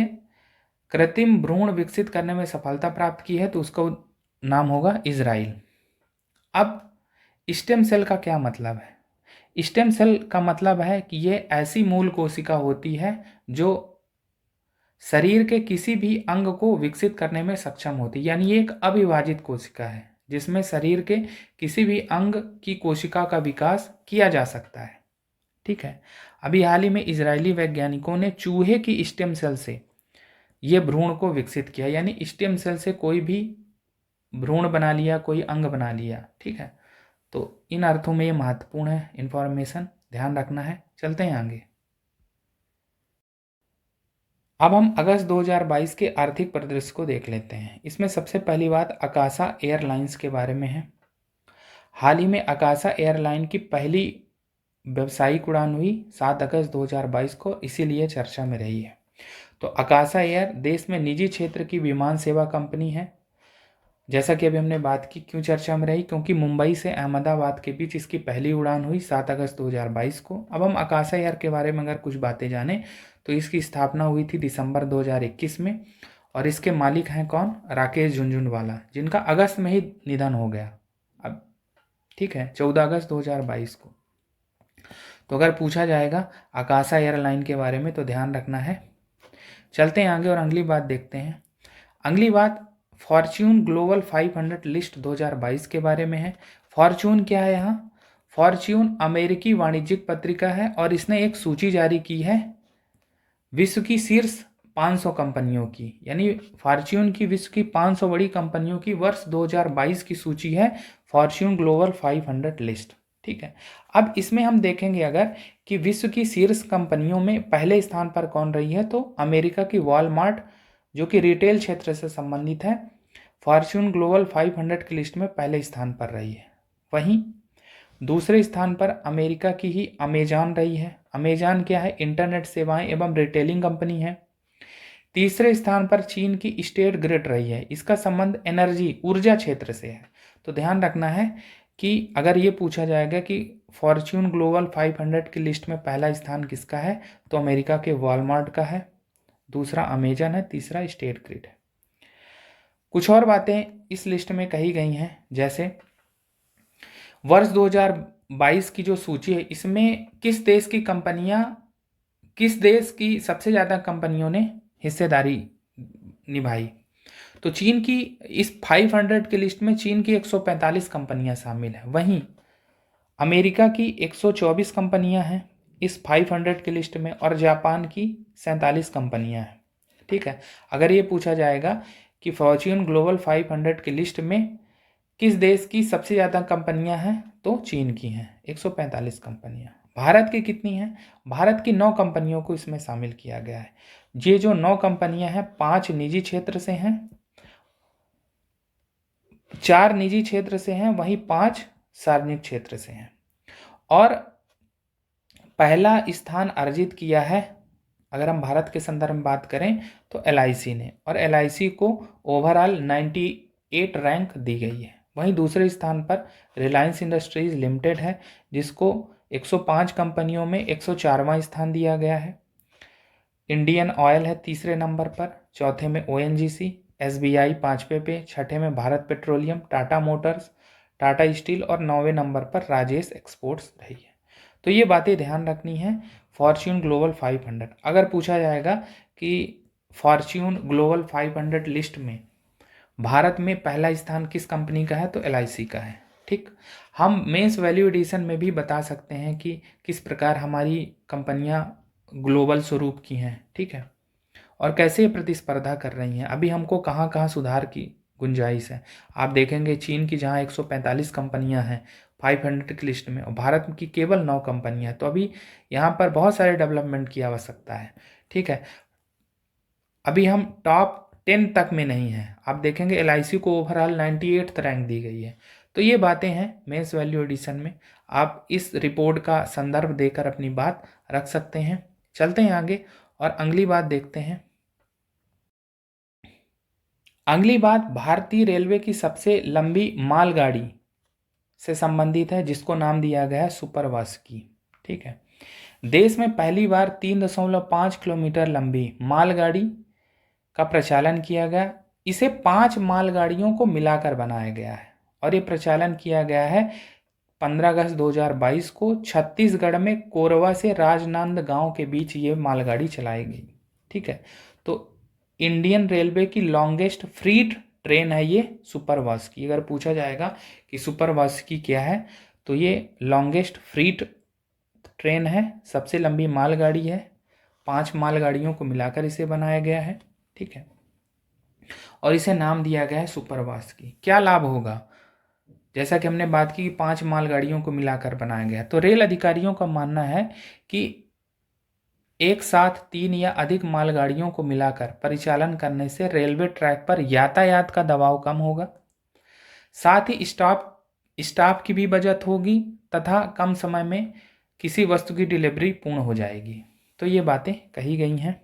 कृत्रिम भ्रूण विकसित करने में सफलता प्राप्त की है, तो उसका नाम होगा इजराइल। अब स्टेम सेल का क्या मतलब है? स्टेम सेल का मतलब है कि ये ऐसी मूल कोशिका होती है जो शरीर के किसी भी अंग को विकसित करने में सक्षम होती है, यानी ये एक अविभाजित कोशिका है जिसमें शरीर के किसी भी अंग की कोशिका का विकास किया जा सकता है। ठीक है। अभी हाल ही में इजरायली वैज्ञानिकों ने चूहे की स्टेम सेल से ये भ्रूण को विकसित किया, यानी स्टेम सेल से कोई भी भ्रूण बना लिया, कोई अंग बना लिया। ठीक है, तो इन अर्थों में ये महत्वपूर्ण है, इंफॉर्मेशन ध्यान रखना है। चलते हैं आगे। अब हम अगस्त 2022 के आर्थिक परिदृश्य को देख लेते हैं। इसमें सबसे पहली बात आकाशा एयरलाइंस के बारे में है। हाल ही में आकाशा एयरलाइन की पहली व्यावसायिक उड़ान हुई 7 अगस्त 2022 को, इसीलिए चर्चा में रही है। तो आकाशा एयर देश में निजी क्षेत्र की विमान सेवा कंपनी है। जैसा कि अभी हमने बात की, क्यों चर्चा में रही, क्योंकि मुंबई से अहमदाबाद के बीच इसकी पहली उड़ान हुई 7 अगस्त 2022 को। अब हम आकाशा एयर के बारे में अगर कुछ बातें जानें तो इसकी स्थापना हुई थी दिसंबर 2021 में और इसके मालिक हैं कौन? राकेश झुनझुनवाला, जिनका अगस्त में ही निधन हो गया। अब ठीक है, 14 अगस्त 2022 को। तो अगर पूछा जाएगा आकाशा एयरलाइन के बारे में तो ध्यान रखना है। चलते हैं आगे और अगली बात देखते हैं। अगली बात फॉर्च्यून ग्लोबल 500 लिस्ट 2022 के बारे में है। फॉर्च्यून क्या है? यहाँ फॉर्च्यून अमेरिकी वाणिज्यिक पत्रिका है और इसने एक सूची जारी की है विश्व की शीर्ष 500 कंपनियों की, यानी फॉर्च्यून की विश्व की 500 बड़ी कंपनियों की वर्ष 2022 की सूची है फॉर्च्यून ग्लोबल 500 लिस्ट। ठीक है। अब इसमें हम देखेंगे अगर कि विश्व की शीर्ष कंपनियों में पहले स्थान पर कौन रही है, तो अमेरिका की वॉलमार्ट जो कि रिटेल क्षेत्र से संबंधित है, फॉर्च्यून ग्लोबल 500 की लिस्ट में पहले स्थान पर रही है। वहीं दूसरे स्थान पर अमेरिका की ही अमेजॉन रही है। अमेजॉन क्या है? इंटरनेट सेवाएं एवं रिटेलिंग कंपनी है। तीसरे स्थान पर चीन की स्टेट ग्रिड रही है। इसका संबंध एनर्जी ऊर्जा क्षेत्र से है। तो ध्यान रखना है कि अगर ये पूछा जाएगा कि फॉर्च्यून ग्लोबल 500 की लिस्ट में पहला स्थान किसका है, तो अमेरिका के वॉलमार्ट का है, दूसरा अमेजन है, तीसरा स्टेट ग्रिड है। कुछ और बातें इस लिस्ट में कही गई हैं, जैसे वर्ष 2022 की जो सूची है इसमें किस देश की सबसे ज़्यादा कंपनियों ने हिस्सेदारी निभाई, तो चीन की इस 500 की लिस्ट में चीन की 145 कंपनियां शामिल हैं। वहीं अमेरिका की 124 कंपनियां हैं इस 500 की लिस्ट में और जापान की 47 कंपनियां हैं। ठीक है। अगर ये पूछा जाएगा कि फॉर्च्यून ग्लोबल 500 की लिस्ट में किस देश की सबसे ज़्यादा कंपनियां हैं, तो चीन की हैं 145 कंपनियां। भारत की कितनी हैं? भारत की 9 कंपनियों को इसमें शामिल किया गया है। ये जो 9 कंपनियां हैं 5 निजी क्षेत्र से हैं, 4 निजी क्षेत्र से हैं, वहीं 5 सार्वजनिक क्षेत्र से हैं। और पहला स्थान अर्जित किया है, अगर हम भारत के संदर्भ में बात करें तो LIC ने, और LIC को ओवरऑल 98 रैंक दी गई है। वहीं दूसरे स्थान पर रिलायंस इंडस्ट्रीज लिमिटेड है, जिसको 105 कंपनियों में 104वां स्थान दिया गया है। इंडियन ऑयल है तीसरे नंबर पर, चौथे में ONGC, SBI 5वें पे, छठे में Bharat petroleum, Tata Motors, Tata steel और 9वें नंबर पर राजेश एक्सपोर्ट्स रही है। तो ये बातें ध्यान रखनी है फॉर्च्यून ग्लोबल 500। अगर पूछा जाएगा कि फॉर्च्यून ग्लोबल 500 लिस्ट में भारत में पहला स्थान किस कंपनी का है, तो LIC का है। ठीक। हम मेंस वैल्यू एडिशन में भी बता सकते हैं कि किस प्रकार हमारी कंपनियां ग्लोबल स्वरूप की हैं। ठीक है, और कैसे प्रतिस्पर्धा कर रही हैं, अभी हमको कहाँ कहाँ सुधार की गुंजाइश है। आप देखेंगे चीन की जहाँ 145 कंपनियां हैं 500 की लिस्ट में और भारत की केवल 9 कंपनियां, तो अभी यहाँ पर बहुत सारे डेवलपमेंट की आवश्यकता है। ठीक है, अभी हम टॉप 10 तक में नहीं हैं। आप देखेंगे LIC को ओवरऑल 98th रैंक दी गई है। तो ये बातें हैं मेंस वैल्यू एडिशन में, आप इस रिपोर्ट का संदर्भ देकर अपनी बात रख सकते हैं। चलते हैं आगे और अगली बात देखते हैं। अगली बात भारतीय रेलवे की सबसे लंबी मालगाड़ी से संबंधित है, जिसको नाम दिया गया है सुपरवास्की। ठीक है, देश में पहली बार 3.5 किलोमीटर लंबी मालगाड़ी का प्रचालन किया गया। इसे 5 मालगाड़ियों को मिलाकर बनाया गया है और ये प्रचालन किया गया है 15 अगस्त 2022 को छत्तीसगढ़ में कोरबा से राजनांदगांव के बीच ये मालगाड़ी चलाई गई। ठीक है, तो इंडियन रेलवे की लॉन्गेस्ट फ्रीट ट्रेन है ये सुपरवास्की। अगर पूछा जाएगा कि सुपरवास्की क्या है, तो ये लॉन्गेस्ट फ्रीट ट्रेन है, सबसे लंबी मालगाड़ी है, 5 मालगाड़ियों को मिलाकर इसे बनाया गया है। ठीक है, और इसे नाम दिया गया है सुपरवास्की। क्या लाभ होगा? जैसा कि हमने बात की 5 मालगाड़ियों को मिलाकर बनाया गया, तो रेल अधिकारियों का मानना है कि एक साथ 3 या अधिक मालगाड़ियों को मिलाकर परिचालन करने से रेलवे ट्रैक पर यातायात का दबाव कम होगा, साथ ही स्टाफ की भी बचत होगी तथा कम समय में किसी वस्तु की डिलीवरी पूर्ण हो जाएगी। तो ये बातें कही गई हैं।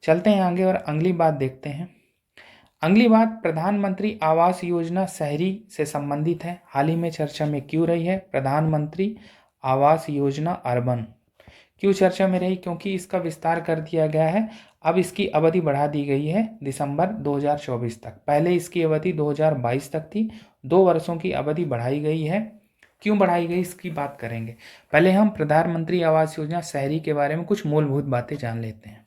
चलते हैं आगे और अगली बात देखते हैं। अगली बात प्रधानमंत्री आवास योजना शहरी से संबंधित है। हाल ही में चर्चा में क्यों रही है प्रधानमंत्री आवास योजना अर्बन? क्यों चर्चा में रही? क्योंकि इसका विस्तार कर दिया गया है। अब इसकी अवधि बढ़ा दी गई है दिसंबर 2024 तक। पहले इसकी अवधि 2022 तक थी, 2 वर्षों की अवधि बढ़ाई गई है। क्यों बढ़ाई गई इसकी बात करेंगे। पहले हम प्रधानमंत्री आवास योजना शहरी के बारे में कुछ मूलभूत बातें जान लेते हैं।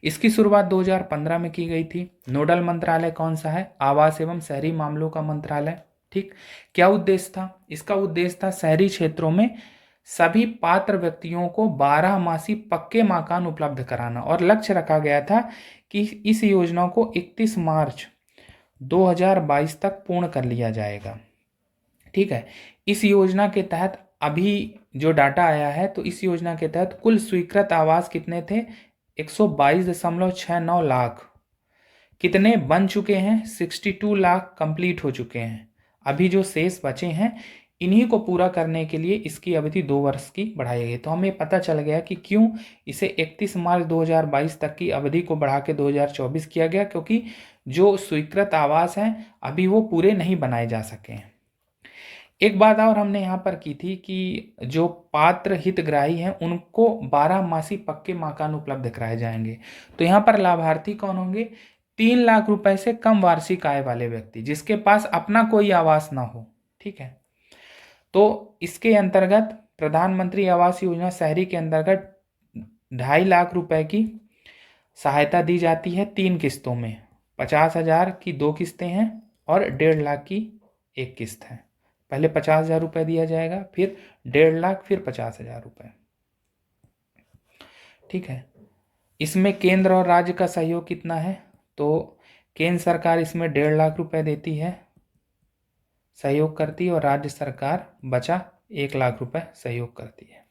इसकी शुरुआत 2015 में की गई थी। नोडल मंत्रालय कौन सा है? आवास एवं शहरी मामलों का मंत्रालय। ठीक, क्या उद्देश्य था? इसका उद्देश्य था शहरी क्षेत्रों में सभी पात्र व्यक्तियों को 12 मासी पक्के मकान उपलब्ध कराना और लक्ष्य रखा गया था कि इस योजना को 31 मार्च 2022 तक पूर्ण कर लिया जाएगा। ठीक है, इस योजना के तहत अभी जो डाटा आया है, तो इस योजना के तहत कुल स्वीकृत आवास कितने थे? 122.69 लाख। कितने बन चुके हैं? 62 लाख कंप्लीट हो चुके हैं। अभी जो शेष बचे हैं, इन्हीं को पूरा करने के लिए इसकी अवधि 2 वर्ष की बढ़ाई गई। तो हमें पता चल गया कि क्यों इसे 31 मार्च 2022 तक की अवधि को बढ़ा के 2024 किया गया, क्योंकि जो स्वीकृत आवास हैं अभी वो पूरे नहीं बनाए जा सके हैं। एक बात और हमने यहाँ पर की थी कि जो पात्र हितग्राही हैं उनको 12 मासी पक्के मकान उपलब्ध कराए जाएंगे। तो यहाँ पर लाभार्थी कौन होंगे? 3 लाख रुपए से कम वार्षिक आय वाले व्यक्ति जिसके पास अपना कोई आवास ना हो। ठीक है, तो इसके अंतर्गत प्रधानमंत्री आवास योजना शहरी के अंतर्गत 2.5 लाख रुपए की सहायता दी जाती है 3 किस्तों में। 50,000 की 2 किस्तें हैं और 1.5 लाख की 1 किस्त है। पहले 50,000 रुपये दिया जाएगा, फिर 1.5 लाख, फिर 50,000 रुपये। ठीक है, इसमें केंद्र और राज्य का सहयोग कितना है? तो केंद्र सरकार इसमें 1.5 लाख रुपए देती है, सहयोग करती है, और राज्य सरकार बचा 1 लाख रुपए सहयोग करती है।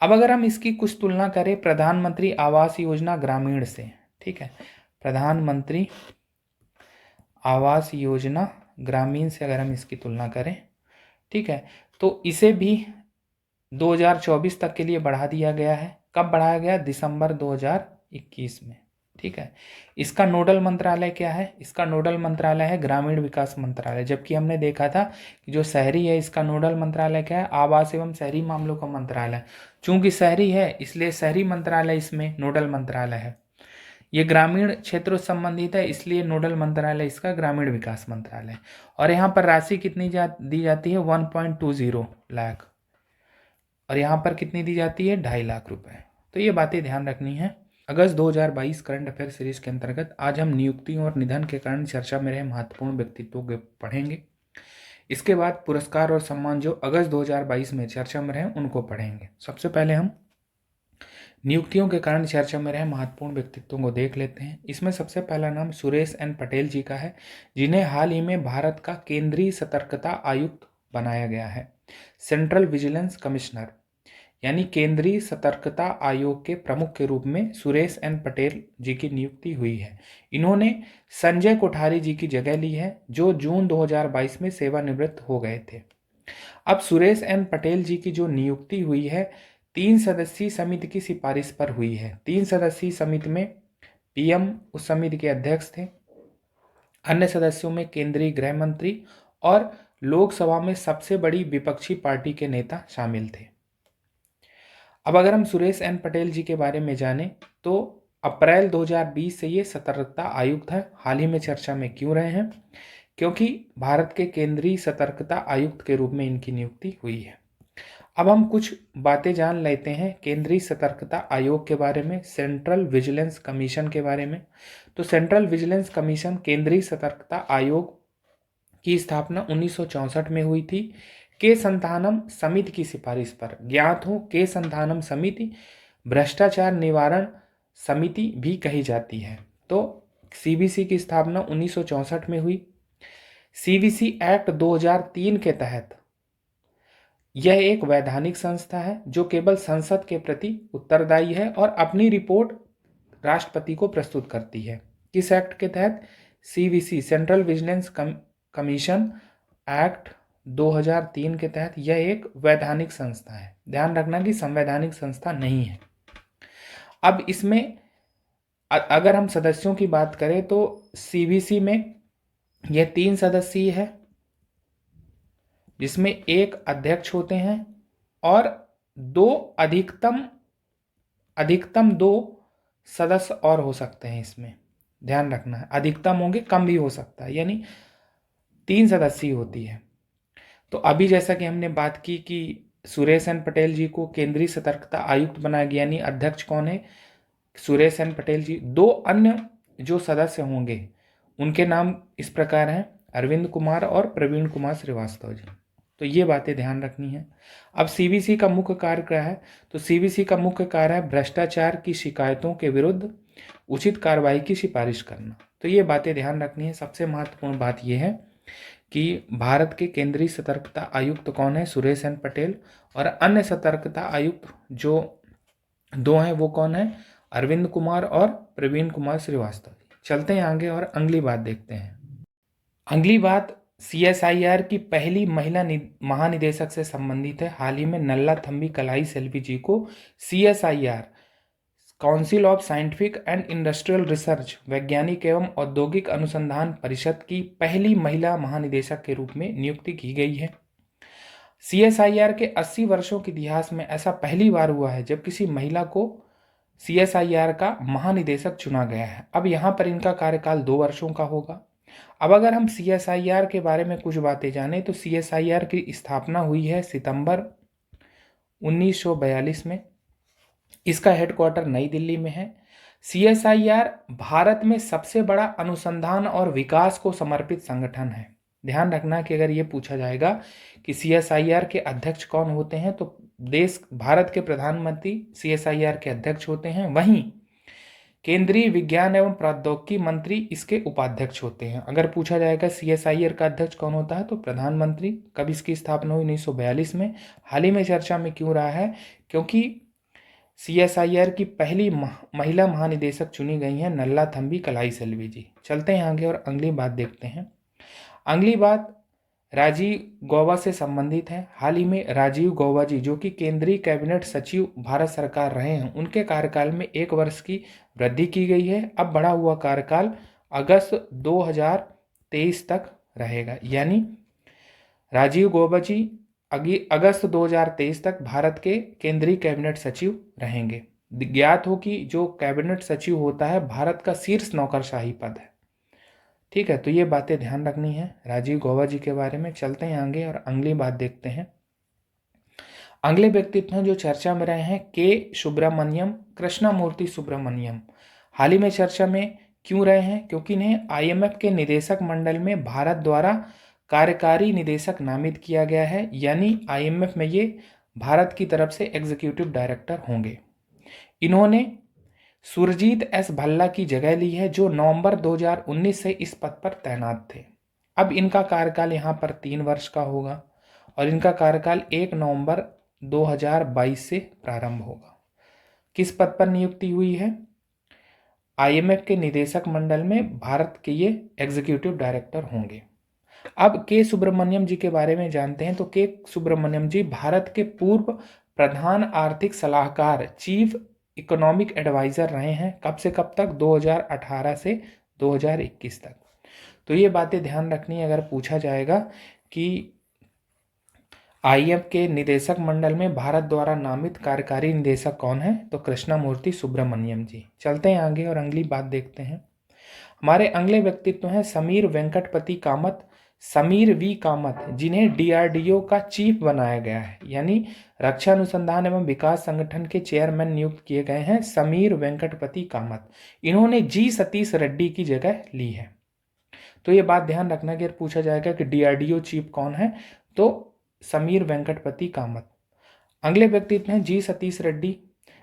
अब अगर हम इसकी कुछ तुलना करें प्रधानमंत्री आवास योजना ग्रामीण से, ठीक है, प्रधानमंत्री आवास योजना ग्रामीण से अगर हम इसकी तुलना करें, ठीक है, तो इसे भी 2024 तक के लिए बढ़ा दिया गया है। कब बढ़ाया गया? दिसंबर 2021 में। ठीक है, इसका नोडल मंत्रालय क्या है? इसका नोडल मंत्रालय है ग्रामीण विकास मंत्रालय। जबकि हमने देखा था कि जो शहरी है इसका नोडल मंत्रालय क्या है? आवास एवं शहरी मामलों का मंत्रालय। चूंकि शहरी है इसलिए शहरी मंत्रालय इसमें नोडल मंत्रालय है। ये ग्रामीण क्षेत्रों से संबंधित है इसलिए नोडल मंत्रालय इसका ग्रामीण विकास मंत्रालय। और यहाँ पर राशि कितनी दी जाती है? 1.20 लाख। और यहाँ पर कितनी दी जाती है? 2.5 लाख रुपए। तो ये बातें ध्यान रखनी है। अगस्त 2022 करंट अफेयर सीरीज के अंतर्गत आज हम नियुक्तियों और निधन के कारण चर्चा में रहे महत्वपूर्ण व्यक्तित्वों के पढ़ेंगे। इसके बाद पुरस्कार और सम्मान जो अगस्त 2022 में चर्चा में रहे उनको पढ़ेंगे। सबसे पहले हम नियुक्तियों के कारण चर्चा में रहे महत्वपूर्ण व्यक्तित्वों को देख लेते हैं। इसमें सबसे पहला नाम सुरेश एन पटेल जी का है, जिन्हें हाल ही में भारत का केंद्रीय सतर्कता आयुक्त बनाया गया है। सेंट्रल विजिलेंस कमिश्नर यानी केंद्रीय सतर्कता आयोग के प्रमुख के रूप में सुरेश एन पटेल जी की नियुक्ति हुई है। इन्होंने संजय कोठारी जी की जगह ली है, जो जून 2022 में सेवानिवृत्त हो गए थे। अब सुरेश एन पटेल जी की जो नियुक्ति हुई है 3 सदस्यीय समिति की सिफारिश पर हुई है। 3 सदस्यीय समिति में पीएम उस समिति के अध्यक्ष थे, अन्य सदस्यों में केंद्रीय गृह मंत्री और लोकसभा में सबसे बड़ी विपक्षी पार्टी के नेता शामिल थे। अब अगर हम सुरेश एन पटेल जी के बारे में जानें तो अप्रैल 2020 से ये सतर्कता आयुक्त हैं। हाल ही में चर्चा में क्यों रहे हैं? क्योंकि भारत के केंद्रीय सतर्कता आयुक्त के रूप में इनकी नियुक्ति हुई है। अब हम कुछ बातें जान लेते हैं केंद्रीय सतर्कता आयोग के बारे में, सेंट्रल विजिलेंस कमीशन के बारे में। तो सेंट्रल विजिलेंस कमीशन केंद्रीय सतर्कता आयोग की स्थापना 1964 में हुई थी। के संतानम समिति की सिफारिश पर। ज्ञात हो के संतानम समिति भ्रष्टाचार निवारण समिति भी कही जाती है। तो सीबीसी की स्थापना 1964 में हुई। सीबीसी एक्ट 2003 के तहत यह एक वैधानिक संस्था है जो केवल संसद के प्रति उत्तरदायी है और अपनी रिपोर्ट राष्ट्रपति को प्रस्तुत करती है। किस एक्ट के तहत? CVC central vigilance commission act 2003 के तहत यह एक वैधानिक संस्था है। ध्यान रखना कि संवैधानिक संस्था नहीं है। अब इसमें अगर हम सदस्यों की बात करें तो सीवीसी में यह 3 सदस्यीय है जिसमें एक अध्यक्ष होते हैं और अधिकतम 2 सदस्य और हो सकते हैं। इसमें ध्यान रखना है, अधिकतम होंगे, कम भी हो सकता है, यानी 3 सदस्यीय होती है। तो अभी जैसा कि हमने बात की कि सुरेश एन पटेल जी को केंद्रीय सतर्कता आयुक्त बनाया गया, यानी अध्यक्ष कौन है? सुरेश एन पटेल जी। 2 अन्य जो सदस्य होंगे उनके नाम इस प्रकार हैं, अरविंद कुमार और प्रवीण कुमार श्रीवास्तव जी। तो ये बातें ध्यान रखनी है। अब सीवीसी का मुख्य कार्य क्या है? तो सीवीसी का मुख्य कार्य है भ्रष्टाचार की शिकायतों के विरुद्ध उचित कार्रवाई की सिफारिश करना। तो ये बातें ध्यान रखनी है। सबसे महत्वपूर्ण बात यह है कि भारत के केंद्रीय सतर्कता आयुक्त कौन है? सुरेश एन पटेल। और अन्य सतर्कता आयुक्त जो 2 हैं वो कौन है? अरविंद कुमार और प्रवीण कुमार श्रीवास्तव। चलते हैं आगे और अगली बात देखते हैं। अगली बात सीएसआईआर की पहली महिला महानिदेशक से संबंधित है। हाल ही में नल्लाथम्बी कलाई सेल्वी जी को CSIR council of scientific and industrial research वैज्ञानिक एवं औद्योगिक अनुसंधान परिषद की पहली महिला महानिदेशक के रूप में नियुक्ति की गई है। सीएसआईआर के 80 वर्षों के इतिहास में ऐसा पहली बार हुआ है जब किसी महिला को सीएसआईआर का महानिदेशक चुना गया है। अब यहाँ पर इनका कार्यकाल 2 वर्षों का होगा। अब अगर हम सीएसआईआर के बारे में कुछ बातें जानें तो सीएसआईआर की स्थापना हुई है सितंबर 1942 में। इसका हेडक्वार्टर नई दिल्ली में है। सीएसआईआर भारत में सबसे बड़ा अनुसंधान और विकास को समर्पित संगठन है। ध्यान रखना कि अगर ये पूछा जाएगा कि सीएसआईआर के अध्यक्ष कौन होते हैं तो भारत के प्रधानमंत्री सीएसआईआर के अध्यक्ष होते हैं। वहीं केंद्रीय विज्ञान एवं प्रौद्योगिकी मंत्री इसके उपाध्यक्ष होते हैं। अगर पूछा जाएगा सीएसआईआर का अध्यक्ष कौन होता है तो प्रधानमंत्री। कब इसकी स्थापना हुई? 1942 में। हाल ही में चर्चा में क्यों रहा है? क्योंकि सीएसआईआर की पहली महिला महानिदेशक चुनी गई हैं नल्लाथम्बी कलाई सेल्वी जी। चलते हैं आगे और अगली बात देखते हैं। अगली बात राजीव गौबा से संबंधित है। हाल ही में राजीव गौबा जी जो कि केंद्रीय कैबिनेट सचिव भारत सरकार रहे हैं, उनके कार्यकाल में 1 वर्ष की वृद्धि की गई है। अब बढ़ा हुआ कार्यकाल अगस्त 2023 तक रहेगा, यानी राजीव गौबा जी अगस्त 2023 तक भारत के केंद्रीय कैबिनेट सचिव रहेंगे। ज्ञात हो कि जो कैबिनेट सचिव होता है भारत का शीर्ष नौकरशाही पद है। ठीक है, तो ये बातें ध्यान रखनी है राजीव गौबा जी के बारे में। चलते हैं आगे और अगली बात देखते हैं। अगले व्यक्तित्व जो चर्चा में रहे हैं के सुब्रमण्यम, कृष्णमूर्ति सुब्रमण्यम। हाल ही में चर्चा में क्यों रहे हैं? क्योंकि इन्हें आईएमएफ के निदेशक मंडल में भारत द्वारा कार्यकारी निदेशक नामित किया गया है, यानी आईएमएफ में ये भारत की तरफ से एग्जीक्यूटिव डायरेक्टर होंगे। इन्होंने सुरजीत एस भल्ला की जगह ली है जो नवंबर 2019 से इस पद पर तैनात थे। अब इनका कार्यकाल यहाँ पर 3 वर्ष का होगा और इनका कार्यकाल 1 नवंबर 2022 से प्रारंभ होगा। किस पद पर नियुक्ति हुई है? आईएमएफ के निदेशक मंडल में भारत के ये एग्जीक्यूटिव डायरेक्टर होंगे। अब के सुब्रमण्यम जी के बारे में जानते हैं। तो के सुब्रमण्यम जी भारत के पूर्व प्रधान आर्थिक सलाहकार, चीफ इकोनॉमिक एडवाइजर रहे हैं। कब से कब तक? 2018 से 2021 तक। तो ये बातें ध्यान रखनी है अगर पूछा जाएगा कि आईएफ के निदेशक मंडल में भारत द्वारा नामित कार्यकारी निदेशक कौन है, तो कृष्णमूर्ति सुब्रमण्यम जी। चलते हैं आगे और अगली बात देखते हैं। हमारे अगले व्यक्तित्व हैं समीर वेंकटपति कामत, समीर वी कामत, जिन्हें डीआरडीओ का चीफ बनाया गया है, यानी रक्षा अनुसंधान एवं विकास संगठन के चेयरमैन नियुक्त किए गए हैं समीर वेंकटपति कामत। इन्होंने जी सतीश रेड्डी की जगह ली है। तो ये बात ध्यान रखना कि पूछा जाएगा कि डीआरडीओ चीफ कौन है, तो समीर वेंकटपति कामत। अगले व्यक्तित्व हैं जी सतीश रेड्डी,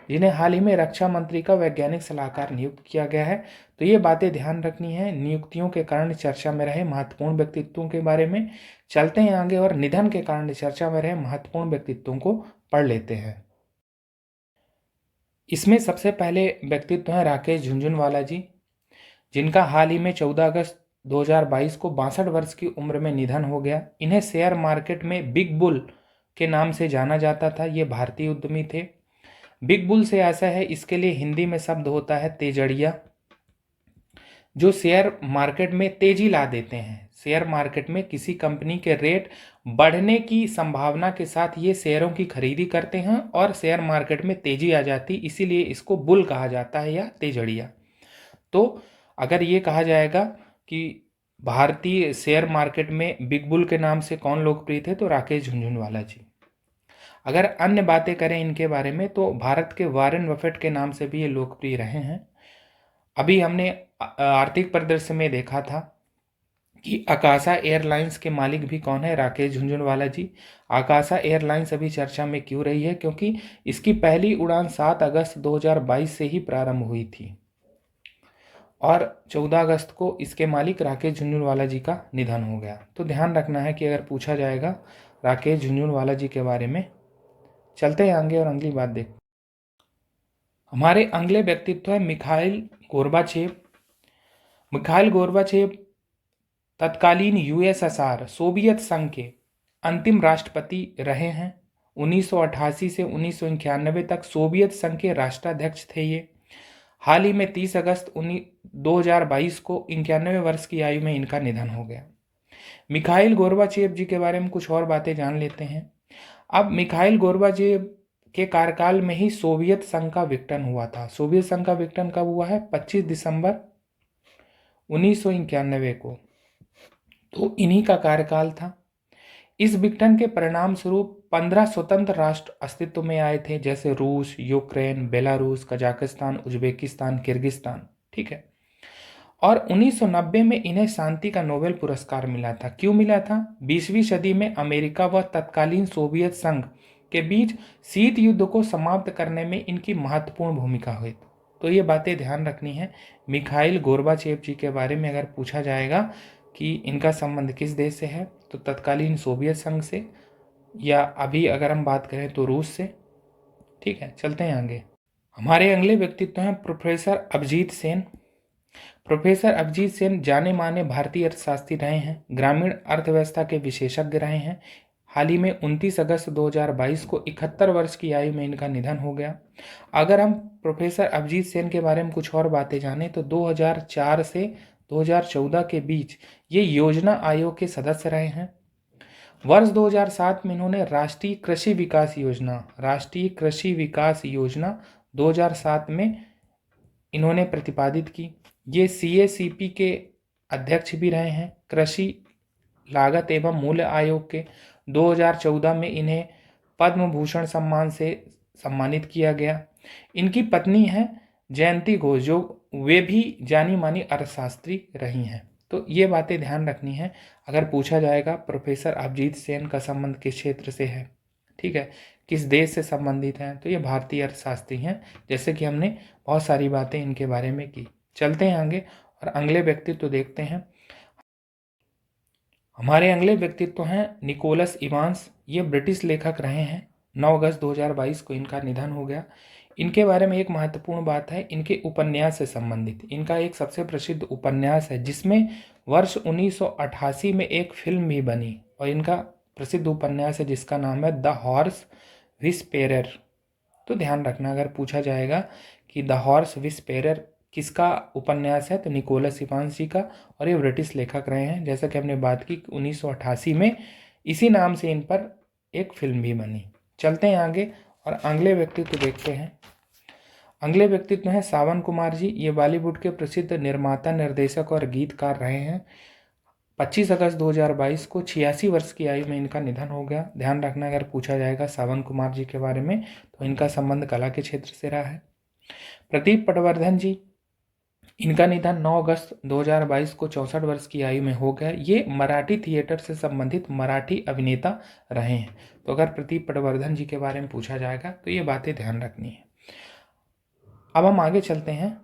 जिन्हें हाल ही में रक्षा मंत्री का वैज्ञानिक सलाहकार नियुक्त किया गया है। तो ये बातें ध्यान रखनी है नियुक्तियों के कारण चर्चा में रहे महत्वपूर्ण व्यक्तित्वों के बारे में। चलते हैं आगे और निधन के कारण चर्चा में रहे महत्वपूर्ण व्यक्तित्वों को पढ़ लेते हैं। इसमें सबसे पहले व्यक्तित्व है राकेश झुनझुनवाला जी, जिनका हाल ही में 14 अगस्त 2022 को 62 वर्ष की उम्र में निधन हो गया। इन्हें शेयर मार्केट में बिग बुल के नाम से जाना जाता था। ये भारतीय उद्यमी थे। बिग बुल से ऐसा है, इसके लिए हिंदी में शब्द होता है तेजड़िया, जो शेयर मार्केट में तेजी ला देते हैं। शेयर मार्केट में किसी कंपनी के रेट बढ़ने की संभावना के साथ ये शेयरों की खरीदी करते हैं और शेयर मार्केट में तेजी आ जाती, इसीलिए इसको बुल कहा जाता है या तेजड़िया। तो अगर ये कहा जाएगा कि भारतीय शेयर मार्केट में बिग बुल के नाम से कौन लोकप्रिय थे, तो राकेश झुनझुनवाला जी। अगर अन्य बातें करें इनके बारे में, तो भारत के वॉरेन बफेट के नाम से भी ये लोकप्रिय रहे हैं। अभी हमने आर्थिक परिदृश्य में देखा था कि आकाशा एयरलाइंस के मालिक भी कौन है, राकेश झुनझुनवाला जी। आकाशा एयरलाइंस अभी चर्चा में क्यों रही है, क्योंकि इसकी पहली उड़ान 7 अगस्त 2022 से ही प्रारंभ हुई थी और 14 अगस्त को इसके मालिक राकेश झुनझुनवाला जी का निधन हो गया। तो ध्यान रखना है कि अगर पूछा जाएगा राकेश झुनझुनवाला जी के बारे में। चलते हैं आगे और अगली बात देख। हमारे अगले व्यक्तित्व है मिखाइल गोर्बाचेव। मिखाइल गोर्बाचेव तत्कालीन यूएसएसआर सोवियत संघ के अंतिम राष्ट्रपति रहे हैं। 1988 से 1991 तक सोवियत संघ के राष्ट्राध्यक्ष थे ये। हाल ही में 30 अगस्त 2022 को 91 वर्ष की आयु में इनका निधन हो गया। मिखाइल गोर्बाचेव जी के बारे में कुछ और बातें जान लेते हैं। अब मिखाइल गोर्बाचेव के कार्यकाल में ही सोवियत संघ का विघटन हुआ था। सोवियत संघ का विघटन कब हुआ है, 25 दिसंबर 1991 को। तो इन्हीं का कार्यकाल था। इस विघटन के परिणाम स्वरूप 15 स्वतंत्र राष्ट्र अस्तित्व में आए थे, जैसे रूस, Ukraine, Belarus, Kazakhstan, Uzbekistan, Kyrgyzstan. ठीक है। और 1990 में इन्हें शांति का नोबेल पुरस्कार मिला था। क्यों मिला था? 20वीं सदी में अमेरिका व तत्कालीन सोवियत संघ के बीच शीत युद्ध को समाप्त करने में इनकी महत्वपूर्ण भूमिका हुई। तो ये बातें ध्यान रखनी है। मिखाइल गोर्बाचेव जी के बारे में अगर पूछा जाएगा कि इनका संबंध किस देश से है, तो तत्कालीन सोवियत संघ से, या अभी अगर हम बात करें तो रूस से। ठीक है, चलते हैं आगे। हमारे अगले व्यक्तित्व हैं प्रोफेसर अभिजीत सेन। प्रोफेसर अभिजीत सेन जाने माने भारतीय अर्थशास्त्री रहे हैं, ग्रामीण अर्थव्यवस्था के विशेषज्ञ रहे हैं। हाल ही में 29 अगस्त 2022 को 71 वर्ष की आयु में इनका निधन हो गया। अगर हम प्रोफेसर अभिजीत सेन के बारे में कुछ और बातें जानें, तो 2004 से 2014 के बीच ये योजना आयोग के सदस्य रहे हैं। वर्ष 2007 में इन्होंने राष्ट्रीय कृषि विकास योजना 2007 में इन्होंने प्रतिपादित की। ये CACP के अध्यक्ष भी रहे हैं। कृषि लागत एवं मूल्य आयोग के 2014 में इन्हें पद्म भूषण सम्मान से सम्मानित किया गया। इनकी पत्नी है जयंती घोष, जो वे भी जानी मानी अर्थशास्त्री रही हैं। तो ये बातें ध्यान रखनी है अगर पूछा जाएगा प्रोफेसर अभिजीत सेन का संबंध किस क्षेत्र से है। ठीक है, किस देश से संबंधित हैं, तो ये भारतीय अर्थशास्त्री हैं। जैसे कि हमने बहुत सारी बातें इनके बारे में की। चलते हैं आगे और अगले व्यक्तित्व देखते हैं। हमारे अगले व्यक्तित्व हैं निकोलस इवांस। ये ब्रिटिश लेखक रहे हैं। 9 अगस्त 2022 को इनका निधन हो गया। इनके बारे में एक महत्वपूर्ण बात है, इनके उपन्यास से संबंधित। इनका एक सबसे प्रसिद्ध उपन्यास है, जिसमें वर्ष 1988 में एक फिल्म भी बनी, और इनका प्रसिद्ध उपन्यास है जिसका नाम है द हॉर्स विस्पेरर। तो ध्यान रखना अगर पूछा जाएगा कि द हॉर्स विस्पेरर किसका उपन्यास है? तो निकोलस इवांस जी का, और ये ब्रिटिश लेखक रहे हैं। जैसा कि हमने बात की 1988 में इसी नाम से इन पर एक फिल्म भी बनी। चलते हैं आगे और अगले व्यक्तित्व देखते हैं। अगले व्यक्तित्व हैं सावन कुमार जी। ये बॉलीवुड के प्रसिद्ध निर्माता, निर्देशक और गीतकार रहे हैं। 25 अगस्त 2022 को 86 वर्ष की आयु में इनका निधन हो गया। ध्यान रखना, अगर पूछा जाएगा सावन कुमार जी के बारे में तो इनका संबंध कला के क्षेत्र से रहा है। प्रदीप पटवर्धन जी, इनका निधन 9 अगस्त 2022 को 64 वर्ष की आयु में हो गया। ये मराठी थिएटर से संबंधित मराठी अभिनेता रहे हैं। तो अगर प्रदीप पटवर्धन जी के बारे में पूछा जाएगा तो ये बातें ध्यान रखनी है। अब हम आगे चलते हैं।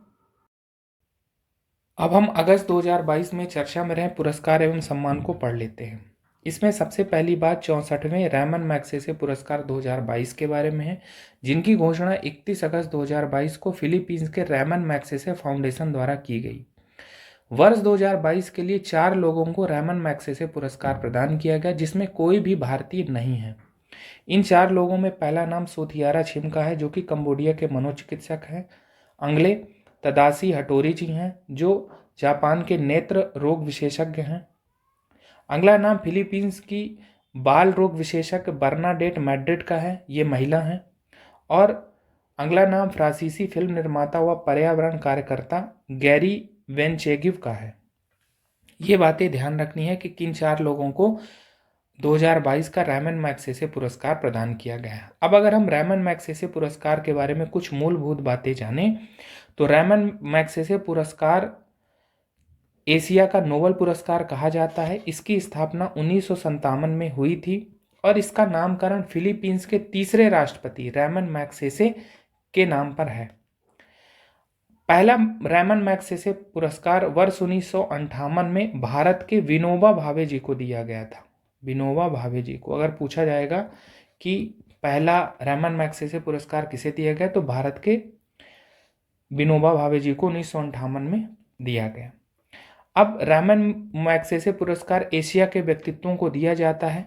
अब हम अगस्त 2022 में चर्चा में रहे पुरस्कार एवं सम्मान को पढ़ लेते हैं। इसमें सबसे पहली बात 64वें रैमन मैग्सेसे पुरस्कार 2022 के बारे में है, जिनकी घोषणा 31 अगस्त 2022 को फिलीपींस के रैमन मैग्सेसे फाउंडेशन द्वारा की गई। वर्ष 2022 के लिए 4 लोगों को रैमन मैग्सेसे पुरस्कार प्रदान किया गया, जिसमें कोई भी भारतीय नहीं है। इन 4 लोगों में पहला नाम सोथियारा छिम का है, जो कि कंबोडिया के मनोचिकित्सक हैं। अगले तदाशी हटोरी जी हैं, जो जापान के नेत्र रोग विशेषज्ञ हैं। अगला नाम फिलीपींस की बाल रोग विशेषज्ञ बर्नाडेट मैड्रिड का है, ये महिला हैं। और अगला नाम फ्रांसीसी फिल्म निर्माता व पर्यावरण कार्यकर्ता गैरी वेनचेगिव का है। ये बातें ध्यान रखनी है कि किन 4 लोगों को 2022 का रैमन मैग्सेसे पुरस्कार प्रदान किया गया है। अब अगर हम रैमन मैग्सेसे पुरस्कार के बारे में कुछ मूलभूत बातें जानें तो रैमन मैग्सेसे पुरस्कार एशिया का नोबेल पुरस्कार कहा जाता है। इसकी स्थापना 1957 में हुई थी और इसका नामकरण फिलीपींस के तीसरे राष्ट्रपति रैमन मैग्सेसे के नाम पर है। पहला रैमन मैग्सेसे पुरस्कार वर्ष 1958 में भारत के विनोबा भावे जी को दिया गया था। विनोबा भावे जी को अगर पूछा जाएगा कि पहला रैमन मैग्सेसे पुरस्कार किसे दिया गया तो भारत के विनोबा भावे जी को 1958 में दिया गया। अब रैमन मैग्सेसे पुरस्कार एशिया के व्यक्तित्वों को दिया जाता है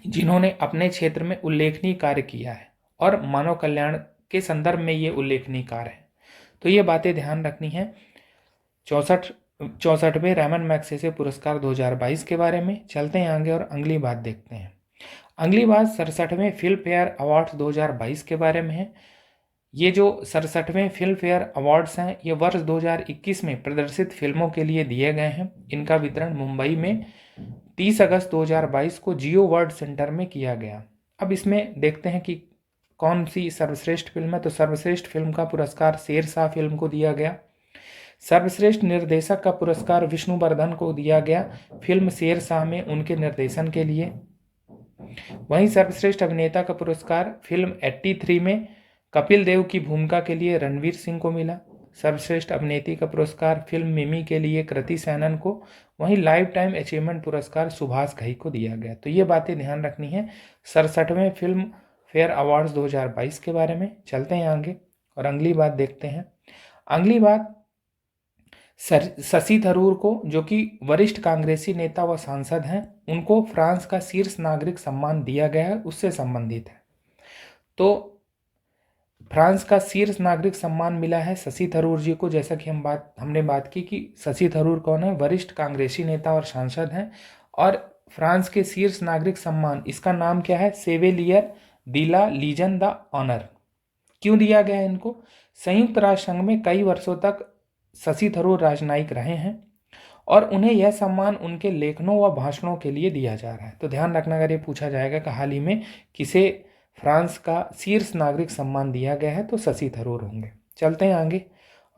जिन्होंने अपने क्षेत्र में उल्लेखनीय कार्य किया है और मानव कल्याण के संदर्भ में ये उल्लेखनीय कार्य है। तो ये बातें ध्यान रखनी है 64वें रैमन मैग्सेसे पुरस्कार 2022 के बारे में। चलते हैं आगे और अगली बात देखते हैं। अगली बात 67वें फिल्म फेयर अवार्ड्स 2022 के बारे में है। ये जो 67वें फिल्म फेयर अवार्ड्स हैं ये वर्ष 2021 में प्रदर्शित फिल्मों के लिए दिए गए हैं। इनका वितरण मुंबई में 30 अगस्त 2022 को जियो वर्ल्ड सेंटर में किया गया। अब इसमें देखते हैं कि कौन सी सर्वश्रेष्ठ फिल्म है। तो सर्वश्रेष्ठ फिल्म का पुरस्कार शेरशाह फिल्म को दिया गया। सर्वश्रेष्ठ निर्देशक का पुरस्कार विष्णुवर्धन को दिया गया फिल्म शेरशाह में उनके निर्देशन के लिए। वहीं सर्वश्रेष्ठ अभिनेता का पुरस्कार फिल्म 83 में कपिल देव की भूमिका के लिए रणवीर सिंह को मिला। सर्वश्रेष्ठ अभिनेत्री का पुरस्कार फिल्म मिमी के लिए कृति सैनन को। वहीं लाइफ टाइम अचीवमेंट पुरस्कार सुभाष घई को दिया गया। तो ये बातें ध्यान रखनी है 67वें फिल्म फेयर अवार्ड्स 2022 के बारे में। चलते हैं आगे और अगली बात देखते हैं। अगली बात शशि थरूर को, जो कि वरिष्ठ कांग्रेसी नेता व सांसद हैं, उनको फ्रांस का शीर्ष नागरिक सम्मान दिया गया है, उससे संबंधित है। तो फ्रांस का शीर्ष नागरिक सम्मान मिला है शशि थरूर जी को। जैसा कि हमने बात की कि शशि थरूर कौन है, वरिष्ठ कांग्रेसी नेता और सांसद हैं। और फ्रांस के शीर्ष नागरिक सम्मान, इसका नाम क्या है, सेवेलियर दिला लीजन द ऑनर। क्यों दिया गया है इनको? संयुक्त राष्ट्र संघ में कई वर्षों तक शशि थरूर राजनयिक रहे हैं और उन्हें यह सम्मान उनके लेखनों व भाषणों के लिए दिया जा रहा है। तो ध्यान रखना, अगर ये पूछा जाएगा कि हाल ही में किसे फ्रांस का शीर्ष नागरिक सम्मान दिया गया है तो शशि थरूर होंगे। चलते हैं आगे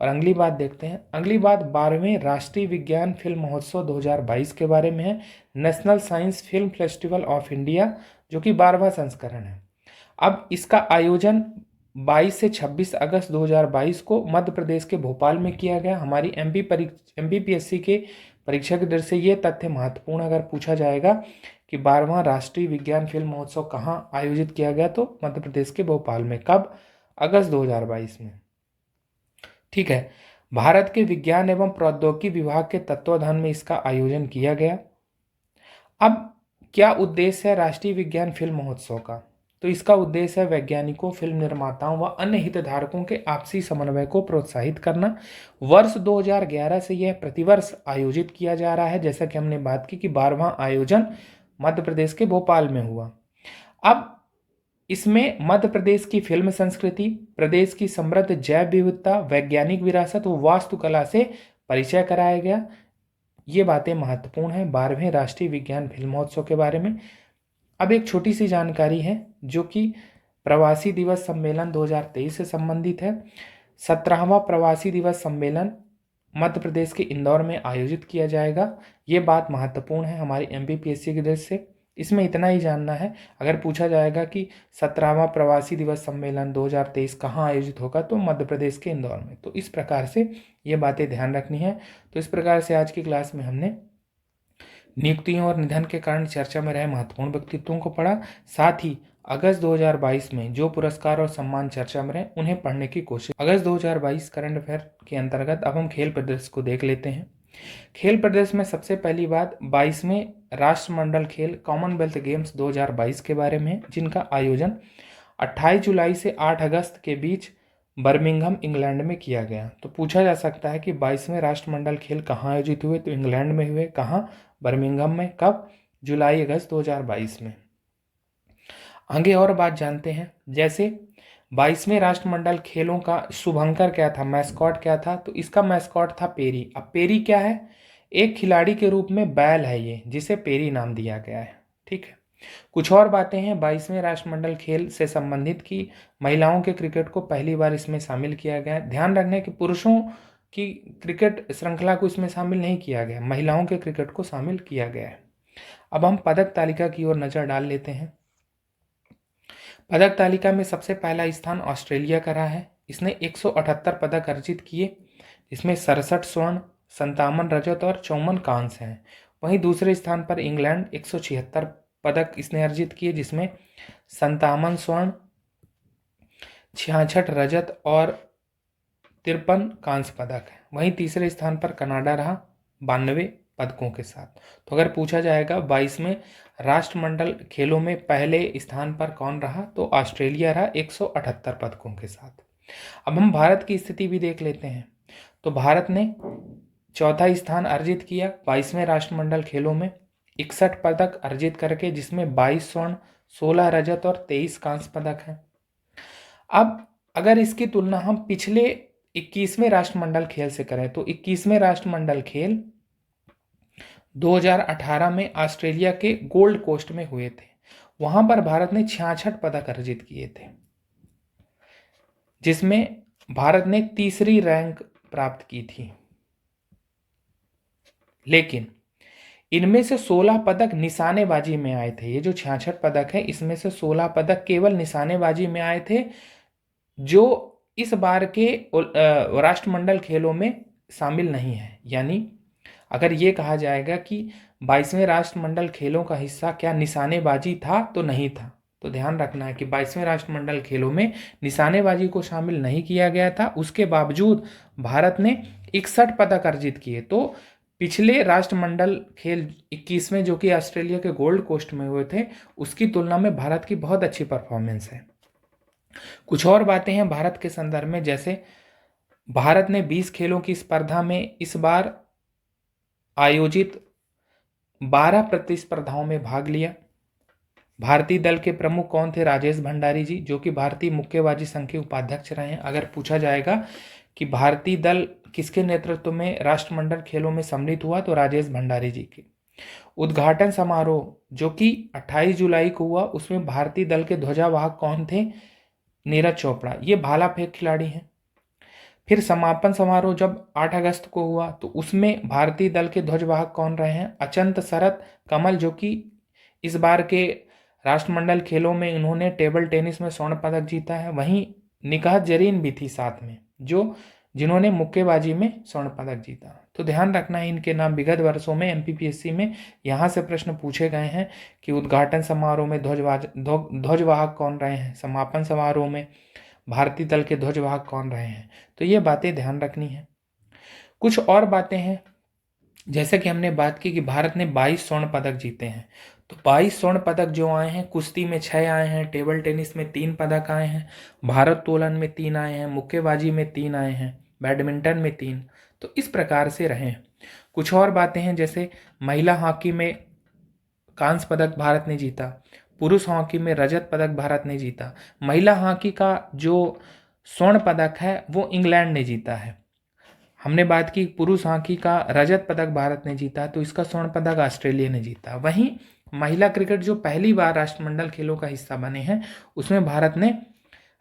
और अगली बात देखते हैं। अगली बात 12वें राष्ट्रीय विज्ञान फिल्म महोत्सव 2022 के बारे में है। National science film festival of India, जो कि 12वां संस्करण है। अब इसका आयोजन 22 से 26 अगस्त 2022 को मध्य प्रदेश के भोपाल में किया गया। हमारी MPPSC के परीक्षा की दृष्टि से ये तथ्य महत्वपूर्ण, अगर पूछा जाएगा कि 12वां राष्ट्रीय विज्ञान फिल्म महोत्सव कहाँ आयोजित किया गया तो मध्य प्रदेश के भोपाल में। कब? अगस्त 2022 में। ठीक है। भारत के विज्ञान एवं प्रौद्योगिकी विभाग के तत्वाधान में इसका आयोजन किया गया। अब क्या उद्देश्य है राष्ट्रीय विज्ञान फिल्म महोत्सव का? तो इसका उद्देश्य है वैज्ञानिकों, फिल्म निर्माताओं व अन्य हितधारकों के आपसी समन्वय को प्रोत्साहित करना। वर्ष 2011 से यह प्रतिवर्ष आयोजित किया जा रहा है। जैसा कि हमने बात की कि 12वां आयोजन मध्य प्रदेश के भोपाल में हुआ। अब इसमें मध्य प्रदेश की फिल्म संस्कृति, प्रदेश की समृद्ध जैव विविधता, वैज्ञानिक विरासत व वास्तुकला से परिचय कराया गया। ये बातें महत्वपूर्ण हैं 12वें राष्ट्रीय विज्ञान फिल्म महोत्सव के बारे में। अब एक छोटी सी जानकारी है जो कि प्रवासी दिवस सम्मेलन 2023 से संबंधित है। 17वां प्रवासी दिवस सम्मेलन मध्य प्रदेश के इंदौर में आयोजित किया जाएगा। ये बात महत्वपूर्ण है हमारी एमपीपीएससी की दृष्टि से। इसमें इतना ही जानना है, अगर पूछा जाएगा कि 17वां प्रवासी दिवस सम्मेलन 2023 कहाँ आयोजित होगा, तो मध्य प्रदेश के इंदौर में। तो इस प्रकार से ये बातें ध्यान रखनी है। तो इस प्रकार से आज की क्लास में हमने नियुक्तियों और निधन के कारण चर्चा में रहे महत्वपूर्ण व्यक्तित्वों को पढ़ा। साथ ही अगस्त 2022 में जो पुरस्कार और सम्मान चर्चा में रहे उन्हें पढ़ने की कोशिश। अगस्त 2022 करंट अफेयर के अंतर्गत अब हम खेल प्रदर्शन को देख लेते हैं। खेल प्रदर्शन में सबसे पहली बात 22वें राष्ट्रमंडल खेल कॉमनवेल्थ गेम्स 2022 के बारे में, जिनका आयोजन 28 जुलाई से 8 अगस्त के बीच बर्मिंघम इंग्लैंड में किया गया। तो पूछा जा सकता है कि 22वें राष्ट्रमंडल खेल कहाँ आयोजित हुए, तो इंग्लैंड में हुए। कहाँ? बर्मिंघम में। कब? जुलाई अगस्त 2022 में। आगे और बात जानते हैं, जैसे 22वें राष्ट्रमंडल खेलों का शुभंकर क्या था, मैस्कॉट क्या था, तो इसका मैस्कॉट था पेरी। अब पेरी क्या है? एक खिलाड़ी के रूप में बैल है ये, जिसे पेरी नाम दिया गया है। ठीक है। कुछ और बातें हैं 22वें राष्ट्रमंडल खेल से संबंधित की महिलाओं के क्रिकेट को पहली बार इसमें शामिल किया गया है। ध्यान रखने कि पुरुषों की क्रिकेट श्रृंखला को इसमें शामिल नहीं किया गया, महिलाओं के क्रिकेट को शामिल किया गया है। अब हम पदक तालिका की ओर नजर डाल लेते हैं। पदक तालिका में सबसे पहला स्थान ऑस्ट्रेलिया का रहा है। इसने 178 पदक अर्जित किए, इसमें 67 स्वर्ण, 57 रजत और 54 कांस्य हैं। वहीं दूसरे स्थान पर इंग्लैंड 176 पदक इसने अर्जित किए, जिसमें 57 स्वर्ण, 66 रजत और 53 कांस्य पदक है। वहीं तीसरे स्थान पर कनाडा रहा 92 पदकों के साथ। तो अगर पूछा जाएगा 22वें राष्ट्रमंडल खेलों में पहले स्थान पर कौन रहा, तो ऑस्ट्रेलिया रहा 178 पदकों के साथ। अब हम भारत की स्थिति भी देख लेते हैं। तो भारत ने चौथा स्थान अर्जित किया 22वें राष्ट्रमंडल खेलों में 61 पदक अर्जित करके, जिसमें 22 स्वर्ण, 16 रजत और 23 कांस्य पदक हैं। अब अगर इसकी तुलना हम पिछले 21वें राष्ट्रमंडल खेल से करें, तो 21वें राष्ट्रमंडल खेल 2018 में ऑस्ट्रेलिया के गोल्ड कोस्ट में हुए थे। वहां पर भारत ने 66 पदक अर्जित किए थे, जिसमें भारत ने तीसरी रैंक प्राप्त की थी। लेकिन इनमें से 16 पदक निशानेबाजी में आए थे। ये जो 66 पदक है, इसमें से 16 पदक केवल निशानेबाजी में आए थे, जो इस बार के राष्ट्रमंडल खेलों में शामिल नहीं है। यानी अगर ये कहा जाएगा कि 22वें राष्ट्रमंडल खेलों का हिस्सा क्या निशानेबाजी था, तो नहीं था। तो ध्यान रखना है कि 22वें राष्ट्रमंडल खेलों में निशानेबाजी को शामिल नहीं किया गया था। उसके बावजूद भारत ने 61 पदक अर्जित किए। तो पिछले राष्ट्रमंडल खेल 21वें जो कि ऑस्ट्रेलिया के गोल्ड कोस्ट में हुए थे, उसकी तुलना में भारत की बहुत अच्छी परफॉर्मेंस है। कुछ और बातें हैं भारत के संदर्भ में, जैसे भारत ने 20 खेलों की स्पर्धा में इस बार आयोजित 12 प्रतिस्पर्धाओं में भाग लिया। भारतीय दल के प्रमुख कौन थे? राजेश भंडारी जी, जो कि भारतीय मुक्केबाजी संघ के उपाध्यक्ष रहे हैं। अगर पूछा जाएगा कि भारतीय दल किसके नेतृत्व में राष्ट्रमंडल खेलों में सम्मिलित हुआ, तो राजेश भंडारी जी के। उद्घाटन समारोह जो कि 28 जुलाई को हुआ, उसमें भारतीय दल के ध्वजावाहक कौन थे? नीरज चोपड़ा, ये भाला फेंक खिलाड़ी हैं। फिर समापन समारोह जब 8 अगस्त को हुआ, तो उसमें भारतीय दल के ध्वजवाहक कौन रहे हैं? अचंत शरत कमल, जो कि इस बार के राष्ट्रमंडल खेलों में उन्होंने टेबल टेनिस में स्वर्ण पदक जीता है। वहीं निकाहत जरीन भी थी साथ में, जिन्होंने मुक्केबाजी में स्वर्ण पदक जीता। तो ध्यान रखना है, इनके नाम विगत वर्षों में एमपीपीएससी में यहाँ से प्रश्न पूछे गए हैं कि उद्घाटन समारोह में ध्वजवाहक कौन रहे हैं, समापन समारोह में भारतीय दल के ध्वजवाहक कौन रहे हैं। तो ये बातें ध्यान रखनी है। कुछ और बातें हैं, जैसे कि हमने बात की कि भारत ने 22 स्वर्ण पदक जीते हैं। 22 स्वर्ण पदक जो आए हैं, कुश्ती में 6 आए हैं, टेबल टेनिस में 3 पदक आए हैं, भारोत्तोलन में 3 आए हैं, मुक्केबाजी में 3 आए हैं, बैडमिंटन में 3। तो इस प्रकार से रहे। कुछ और बातें हैं, जैसे महिला हॉकी में कांस्य पदक भारत ने जीता, पुरुष हॉकी में रजत पदक भारत ने जीता। महिला हॉकी का जो स्वर्ण पदक है वो इंग्लैंड ने जीता है। हमने बात की पुरुष हॉकी का रजत पदक भारत ने जीता, तो इसका स्वर्ण पदक ऑस्ट्रेलिया ने जीता। वहीं महिला क्रिकेट जो पहली बार राष्ट्रमंडल खेलों का हिस्सा बने हैं, उसमें भारत ने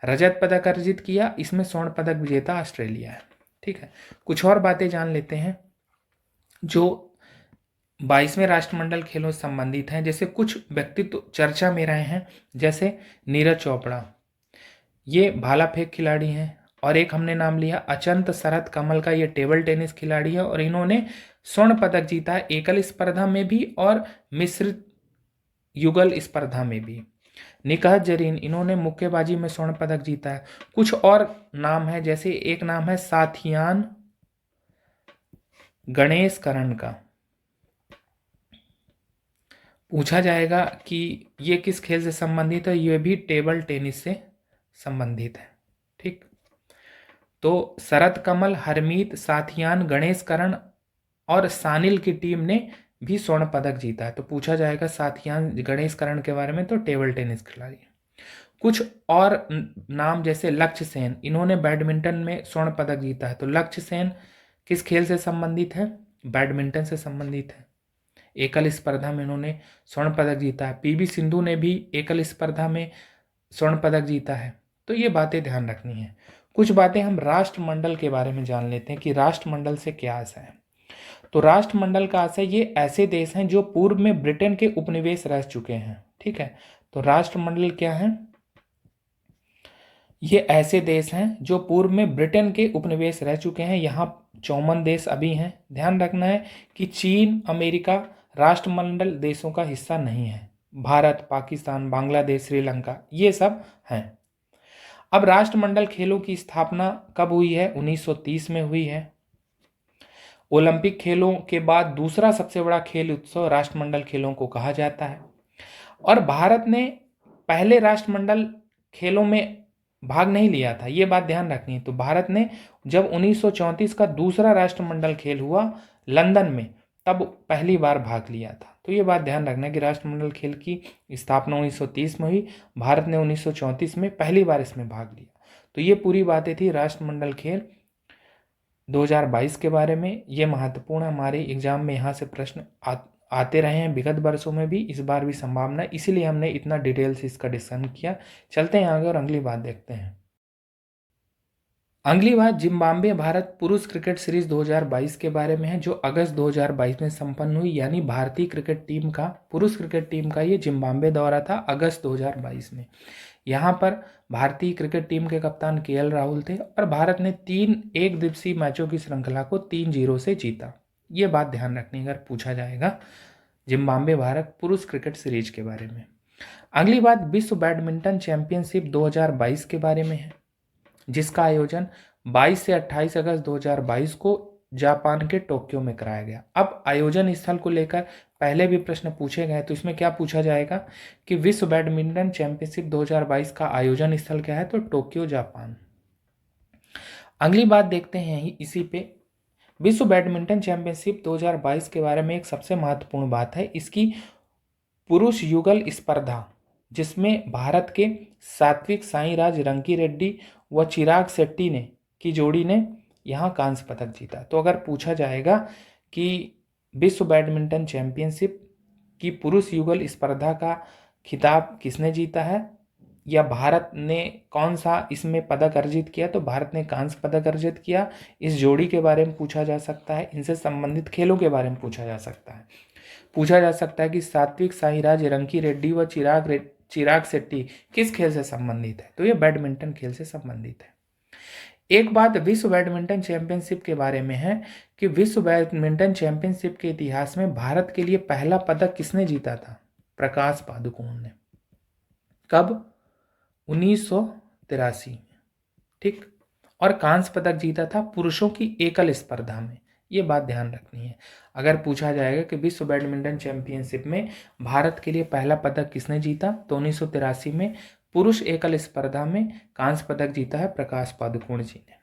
रजत पदक अर्जित किया, इसमें स्वर्ण पदक विजेता ऑस्ट्रेलिया है। ठीक है, कुछ और बातें जान लेते हैं जो 22वें राष्ट्रमंडल खेलों से संबंधित हैं। जैसे कुछ व्यक्तित्व चर्चा में रहे हैं, जैसे नीरज चोपड़ा, ये भाला फेंक खिलाड़ी हैं। और एक हमने नाम लिया अचंत शरत कमल का, ये टेबल टेनिस खिलाड़ी है और इन्होंने स्वर्ण पदक जीता है एकल स्पर्धा में भी और मिश्रित युगल स्पर्धा में भी। निकहत जरीन, इन्होंने मुक्केबाजी में स्वर्ण पदक जीता है। कुछ और नाम है, जैसे एक नाम है साथियान गणेश करण का। पूछा जाएगा कि ये किस खेल से संबंधित है, ये भी टेबल टेनिस से संबंधित है। ठीक, तो शरत कमल, हरमीत, साथियान, गणेश करण और सानिल की टीम ने भी स्वर्ण पदक जीता है। तो पूछा जाएगा साथियान गणेश करण के बारे में, तो टेबल टेनिस खिलाड़ी। कुछ और नाम, जैसे लक्ष्य सेन, इन्होंने बैडमिंटन में स्वर्ण पदक जीता है। तो लक्ष्य सेन किस खेल से संबंधित है, बैडमिंटन से संबंधित है। एकल स्पर्धा में इन्होंने स्वर्ण पदक जीता है। पीवी सिंधु ने भी एकल स्पर्धा में स्वर्ण पदक जीता है। तो ये बातें ध्यान रखनी है। कुछ बातें हम राष्ट्रमंडल के बारे में जान लेते हैं कि राष्ट्रमंडल से क्या आशय है। तो राष्ट्रमंडल का आशय, ये ऐसे देश हैं जो पूर्व में ब्रिटेन के उपनिवेश रह चुके हैं। ठीक है, तो राष्ट्रमंडल क्या है, ये ऐसे देश हैं जो पूर्व में ब्रिटेन के उपनिवेश रह चुके हैं। यहाँ 54 देश अभी हैं। ध्यान रखना है कि चीन, अमेरिका राष्ट्रमंडल देशों का हिस्सा नहीं है। भारत, पाकिस्तान, बांग्लादेश, श्रीलंका ये सब हैं। अब राष्ट्रमंडल खेलों की स्थापना कब हुई है, 1930 में हुई है। ओलंपिक खेलों के बाद दूसरा सबसे बड़ा खेल उत्सव राष्ट्रमंडल खेलों को कहा जाता है। और भारत ने पहले राष्ट्रमंडल खेलों में भाग नहीं लिया था, ये बात ध्यान रखनी है। तो भारत ने जब 1934 का दूसरा राष्ट्रमंडल खेल हुआ लंदन में, तब पहली बार भाग लिया था। तो ये बात ध्यान रखना है कि राष्ट्रमंडल खेल की स्थापना 1930 में हुई, भारत ने 1934 में पहली बार इसमें भाग लिया। तो ये पूरी बातें थी राष्ट्रमंडल खेल 2022 के बारे में। ये महत्वपूर्ण, हमारे एग्जाम में यहाँ से प्रश्न आते रहे हैं विगत वर्षों में भी, इस बार भी संभावना है, इसीलिए हमने इतना डिटेल से इसका डिस्कशन किया। चलते हैं आगे और अगली बात देखते हैं। अगली बात जिम्बाब्वे भारत पुरुष क्रिकेट सीरीज 2022 के बारे में है, जो अगस्त 2022 में संपन्न हुई। यानी भारतीय क्रिकेट टीम का, पुरुष क्रिकेट टीम का ये जिम्बाब्वे दौरा था अगस्त 2022 में। यहाँ पर भारतीय क्रिकेट टीम के कप्तान केएल राहुल थे और भारत ने 3 एक दिवसीय मैचों की श्रृंखला को 3-0 से जीता। ये बात ध्यान रखनी अगर पूछा जाएगा जिम्बाब्वे भारत पुरुष क्रिकेट सीरीज के बारे में। अगली बात विश्व बैडमिंटन चैंपियनशिप 2022 के बारे में है, जिसका आयोजन 22 से 28 अगस्त 2022 को जापान के टोक्यो में कराया गया। अब आयोजन स्थल को लेकर पहले भी प्रश्न पूछे गए, तो इसमें क्या पूछा जाएगा कि विश्व बैडमिंटन चैंपियनशिप 2022 का आयोजन स्थल क्या है, तो टोक्यो जापान। अगली बात देखते हैं इसी पे, विश्व बैडमिंटन चैंपियनशिप 2022 के बारे में एक सबसे महत्वपूर्ण बात है इसकी पुरुष युगल स्पर्धा, जिसमें भारत के सात्विक साईराज रंकीरेड्डी व चिराग शेट्टी ने की जोड़ी ने यहाँ कांस्य पदक जीता। तो अगर पूछा जाएगा कि विश्व बैडमिंटन चैंपियनशिप की पुरुष युगल स्पर्धा का खिताब किसने जीता है या भारत ने कौन सा इसमें पदक अर्जित किया, तो भारत ने कांस्य पदक अर्जित किया। इस जोड़ी के बारे में पूछा जा सकता है, इनसे संबंधित खेलों के बारे में पूछा जा सकता है। पूछा जा सकता है कि सात्विक साईराज रंकीरेड्डी व चिराग शेट्टी किस खेल से संबंधित है, तो ये बैडमिंटन खेल से संबंधित है। एक बात विश्व बैडमिंटन चैंपियनशिप के बारे में है कि विश्व बैडमिंटन चैंपियनशिप के इतिहास में भारत के लिए पहला पदक किसने जीता था, प्रकाश पादुकोण ने। कब, 1983 में। ठीक, और कांस्य पदक जीता था पुरुषों की एकल स्पर्धा में, ये बात ध्यान रखनी है। अगर पूछा जाएगा कि विश्व बैडमिंटन चैंपियनशिप में भारत के लिए पहला पदक किसने जीता, तो 1983 में पुरुष एकल स्पर्धा में कांस्य पदक जीता है प्रकाश पादुकोण जी ने।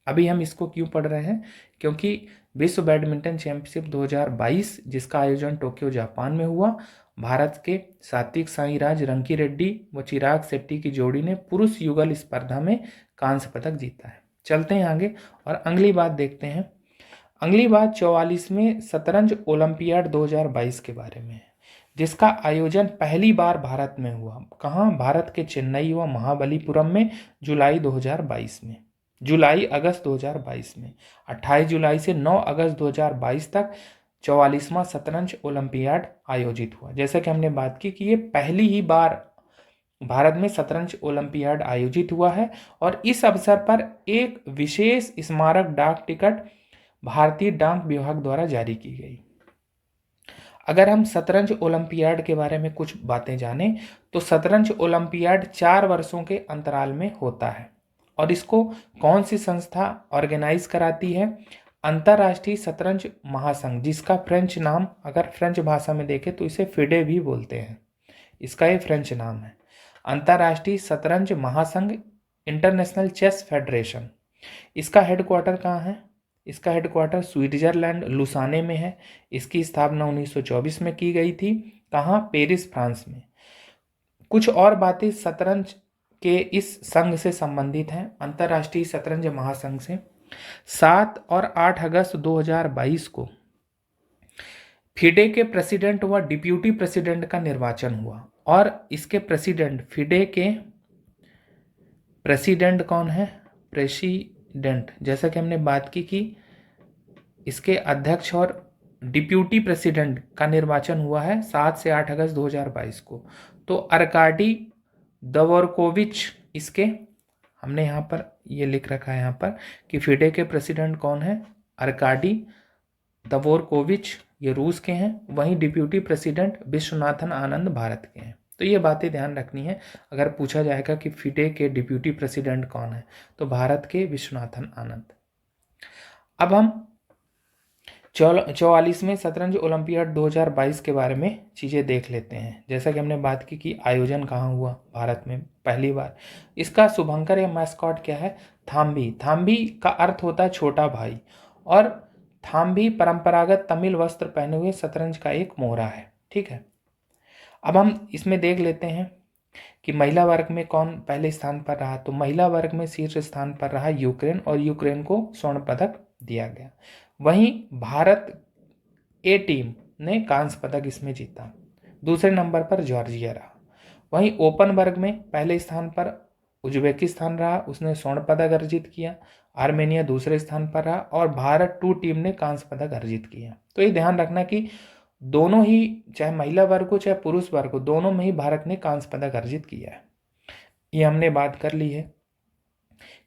अभी हम इसको क्यों पढ़ रहे हैं, क्योंकि विश्व बैडमिंटन चैंपियनशिप 2022 जिसका आयोजन टोक्यो जापान में हुआ, भारत के सात्विक साईराज रंकीरेड्डी व चिराग शेट्टी की जोड़ी ने पुरुष युगल स्पर्धा में कांस्य पदक जीता है। चलते हैं आगे और अगली बात देखते हैं। अगली बात 44वें शतरंज ओलंपियाड 2022 के बारे में है, जिसका आयोजन पहली बार भारत में हुआ। कहाँ? भारत के चेन्नई व महाबलीपुरम में जुलाई 2022 में, जुलाई अगस्त 2022 में 28 जुलाई से 9 अगस्त 2022 तक 44वां शतरंज ओलंपियाड आयोजित हुआ। जैसा कि हमने बात की कि ये पहली ही बार भारत में शतरंज ओलंपियाड आयोजित हुआ है और इस अवसर पर एक विशेष स्मारक डाक टिकट भारतीय डाक विभाग द्वारा जारी की गई। अगर हम शतरंज ओलंपियाड के बारे में कुछ बातें जानें तो शतरंज ओलंपियाड 4 वर्षों के अंतराल में होता है और इसको कौन सी संस्था ऑर्गेनाइज कराती है? अंतर्राष्ट्रीय शतरंज महासंघ, जिसका फ्रेंच नाम अगर फ्रेंच भाषा में देखें तो इसे फिडे भी बोलते हैं, इसका ये फ्रेंच नाम है, अंतर्राष्ट्रीय शतरंज महासंघ, इंटरनेशनल चेस फेडरेशन। इसका हेडक्वार्टर कहाँ है? इसका हेडक्वार्टर स्विट्जरलैंड लुसाने में है। इसकी स्थापना 1924 में की गई थी। कहाँ? पेरिस, फ्रांस में। कुछ और बातें शतरंज के इस संघ से संबंधित हैं, अंतर्राष्ट्रीय शतरंज महासंघ से। 7 और 8 अगस्त 2022 को फिडे के प्रेसिडेंट व डिप्यूटी प्रेसिडेंट का निर्वाचन हुआ और इसके प्रेसिडेंट, फिडे के प्रेसिडेंट कौन है? प्रेसिडेंट, जैसा कि हमने बात की कि इसके अध्यक्ष और डिप्यूटी प्रेसिडेंट का निर्वाचन हुआ है 7 से 8 अगस्त 2022 को। तो अर्काडी दवोरकोविच, इसके हमने यहाँ पर ये लिख रखा है यहाँ पर कि फिडे के प्रेसिडेंट कौन है? अर्काडी दवोरकोविच, ये रूस के हैं। वहीं डिप्यूटी प्रेसिडेंट विश्वनाथन आनंद भारत के हैं। तो ये बातें ध्यान रखनी है। अगर पूछा जाएगा कि फिडे के डिप्यूटी प्रेसिडेंट कौन है, तो भारत के विश्वनाथन आनंद। अब हम 44वें शतरंज ओलंपियाड 2022 के बारे में चीज़ें देख लेते हैं। जैसा कि हमने बात की कि आयोजन कहाँ हुआ, भारत में पहली बार। इसका शुभंकर या मैस्कॉट क्या है? थाम्बी। थाम्बी का अर्थ होता है छोटा भाई और थाम्बी परंपरागत तमिल वस्त्र पहने हुए शतरंज का एक मोहरा है। ठीक है, अब हम इसमें देख लेते हैं कि महिला वर्ग में कौन पहले स्थान पर रहा। तो महिला वर्ग में शीर्ष स्थान पर रहा यूक्रेन और यूक्रेन को स्वर्ण पदक दिया गया। वहीं भारत ए टीम ने कांस्य पदक इसमें जीता। दूसरे नंबर पर जॉर्जिया रहा। वहीं ओपन वर्ग में पहले स्थान पर उज्बेकिस्तान रहा, उसने स्वर्ण पदक अर्जित किया। आर्मेनिया दूसरे स्थान पर रहा और भारत 2 टीम ने कांस्य पदक अर्जित किया। तो ये ध्यान रखना कि दोनों ही, चाहे महिला वर्ग हो चाहे पुरुष वर्ग हो, दोनों में ही भारत ने कांस्य पदक अर्जित किया है। ये हमने बात कर ली है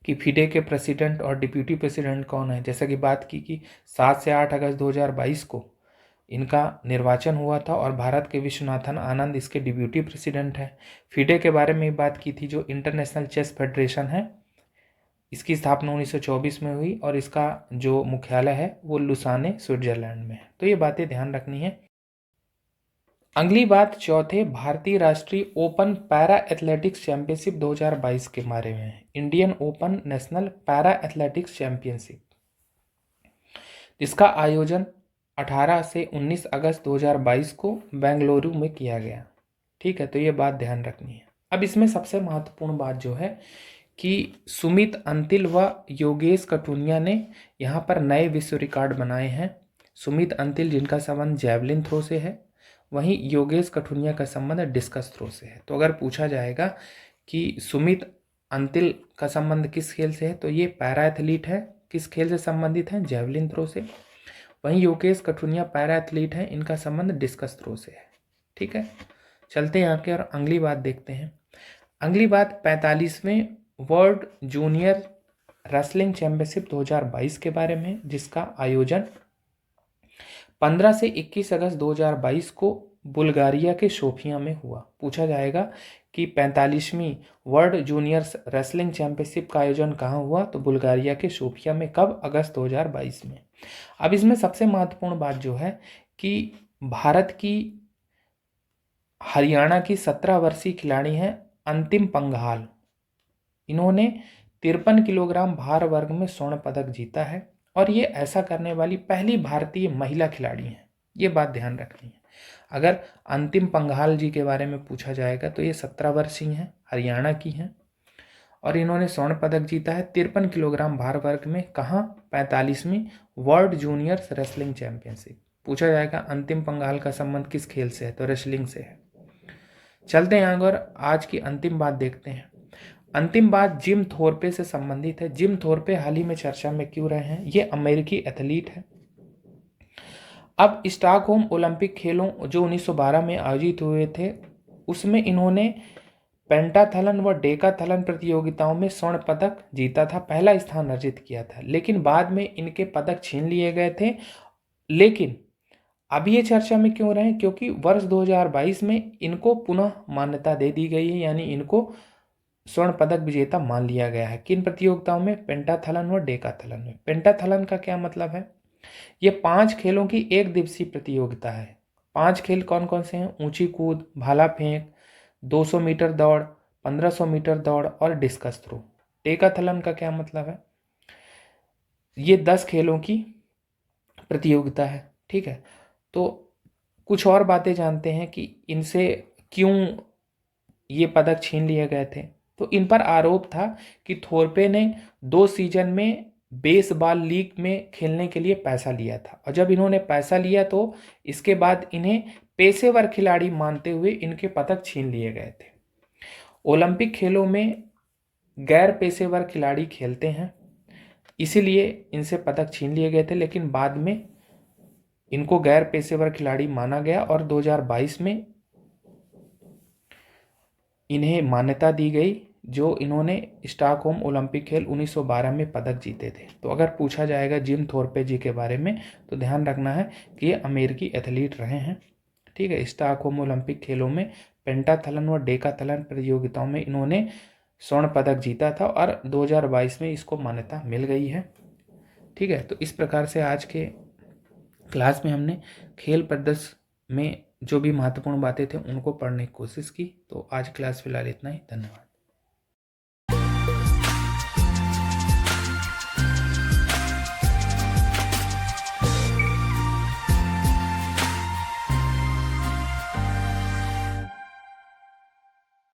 कि फिडे के प्रेसिडेंट और डिप्यूटी प्रेसिडेंट कौन है। जैसा कि बात की कि 7 से 8 अगस्त 2022 को इनका निर्वाचन हुआ था और भारत के विश्वनाथन आनंद इसके डिप्यूटी प्रेसिडेंट हैं। फिडे के बारे में बात की थी, जो इंटरनेशनल चेस फेडरेशन है, इसकी स्थापना 1924 में हुई और इसका जो मुख्यालय है वो लुसाने, स्विट्जरलैंड में है। तो ये बातें ध्यान रखनी है। अगली बात चौथे भारतीय राष्ट्रीय ओपन पैरा एथलेटिक्स चैंपियनशिप 2022 के बारे में है। Indian open national para athletics championship, जिसका आयोजन 18 से 19 अगस्त 2022 को बेंगलुरु में किया गया। ठीक है, तो ये बात ध्यान रखनी है। अब इसमें सबसे महत्वपूर्ण बात जो है कि सुमित अंतिल व योगेश कटुनिया ने यहाँ पर नए विश्व रिकॉर्ड बनाए हैं। सुमित अंतिल जिनका संबंध जैवलिन थ्रो से है, वहीं योगेश कटुनिया का संबंध डिस्कस थ्रो से है। तो अगर पूछा जाएगा कि सुमित अंतिल का संबंध किस खेल से है, तो ये पैरा एथलीट है। किस खेल से संबंधित है? जैवलिन थ्रो से। वहीं योगेश कटुनिया पैरा एथलीट है, इनका संबंध डिस्कस थ्रो से है। ठीक है, चलते हैं आगे और अगली बात देखते हैं। अगली बात 45वें वर्ल्ड जूनियर रेसलिंग चैंपियनशिप 2022 के बारे में, जिसका आयोजन 15 से 21 अगस्त 2022 को बुल्गारिया के सोफिया में हुआ। पूछा जाएगा कि 45वीं वर्ल्ड जूनियर रेसलिंग चैंपियनशिप का आयोजन कहाँ हुआ, तो बुल्गारिया के सोफिया में। कब? अगस्त 2022 में। अब इसमें सबसे महत्वपूर्ण बात जो है कि भारत की हरियाणा की 17 वर्षीय खिलाड़ी हैं अंतिम पंघाल। इन्होंने 53 किलोग्राम भार वर्ग में स्वर्ण पदक जीता है और ये ऐसा करने वाली पहली भारतीय महिला खिलाड़ी हैं। ये बात ध्यान रखनी है। अगर अंतिम पंघाल जी के बारे में पूछा जाएगा तो ये 17 वर्षीय हैं, हरियाणा की हैं और इन्होंने स्वर्ण पदक जीता है 53 किलोग्राम भार वर्ग में। कहाँ? 45वीं वर्ल्ड जूनियर्स रेसलिंग चैंपियनशिप। पूछा जाएगा अंतिम पंघाल का संबंध किस खेल से है, तो रेसलिंग से है। चलते हैं आगे और आज की अंतिम बात देखते हैं। अंतिम बात जिम थोरपे से संबंधित है। जिम थोरपे हाल ही में चर्चा में क्यों रहे हैं? ये अमेरिकी एथलीट है। अब स्टॉकहोम ओलंपिक खेलों जो 1912 में आयोजित हुए थे उसमें इन्होंने पेंटाथलन व डेकाथलन प्रतियोगिताओं में स्वर्ण पदक जीता था, पहला स्थान अर्जित किया था। लेकिन बाद में इनके पदक छीन लिए गए थे। लेकिन अब ये चर्चा में क्यों रहे? क्योंकि वर्ष 2022 में इनको पुनः मान्यता दे दी गई है, यानी इनको स्वर्ण पदक विजेता मान लिया गया है। किन प्रतियोगिताओं में? पेंटाथलन व डेकाथलन में। पेंटाथलन का क्या मतलब है? ये 5 खेलों की एक दिवसीय प्रतियोगिता है। 5 खेल कौन कौन से हैं? ऊंची कूद, भाला फेंक, 200 मीटर दौड़, 1500 मीटर दौड़ और डिस्कस थ्रो। डेकाथलन का क्या मतलब है? ये 10 खेलों की प्रतियोगिता है। ठीक है, तो कुछ और बातें जानते हैं कि इनसे क्यों ये पदक छीन लिए गए थे। तो इन पर आरोप था कि थोरपे ने 2 सीजन में बेसबॉल लीग में खेलने के लिए पैसा लिया था और जब इन्होंने पैसा लिया तो इसके बाद इन्हें पेशेवर खिलाड़ी मानते हुए इनके पदक छीन लिए गए थे। ओलंपिक खेलों में गैर पेशेवर खिलाड़ी खेलते हैं, इसीलिए इनसे पदक छीन लिए गए थे। लेकिन बाद में इनको गैर पेशेवर खिलाड़ी माना गया और 2022 में इन्हें मान्यता दी गई जो इन्होंने स्टॉकहोम ओलंपिक खेल 1912 में पदक जीते थे। तो अगर पूछा जाएगा जिम थोरपे जी के बारे में तो ध्यान रखना है कि ये अमेरिकी एथलीट रहे हैं। ठीक है, स्टॉकहोम ओलंपिक खेलों में पेंटाथलन व डेकाथलन प्रतियोगिताओं में इन्होंने स्वर्ण पदक जीता था और 2022 में इसको मान्यता मिल गई है। ठीक है, तो इस प्रकार से आज के क्लास में हमने खेल प्रदर्शन में जो भी महत्वपूर्ण बातें थे उनको पढ़ने की कोशिश की। तो आज क्लास फिलहाल इतना ही। धन्यवाद।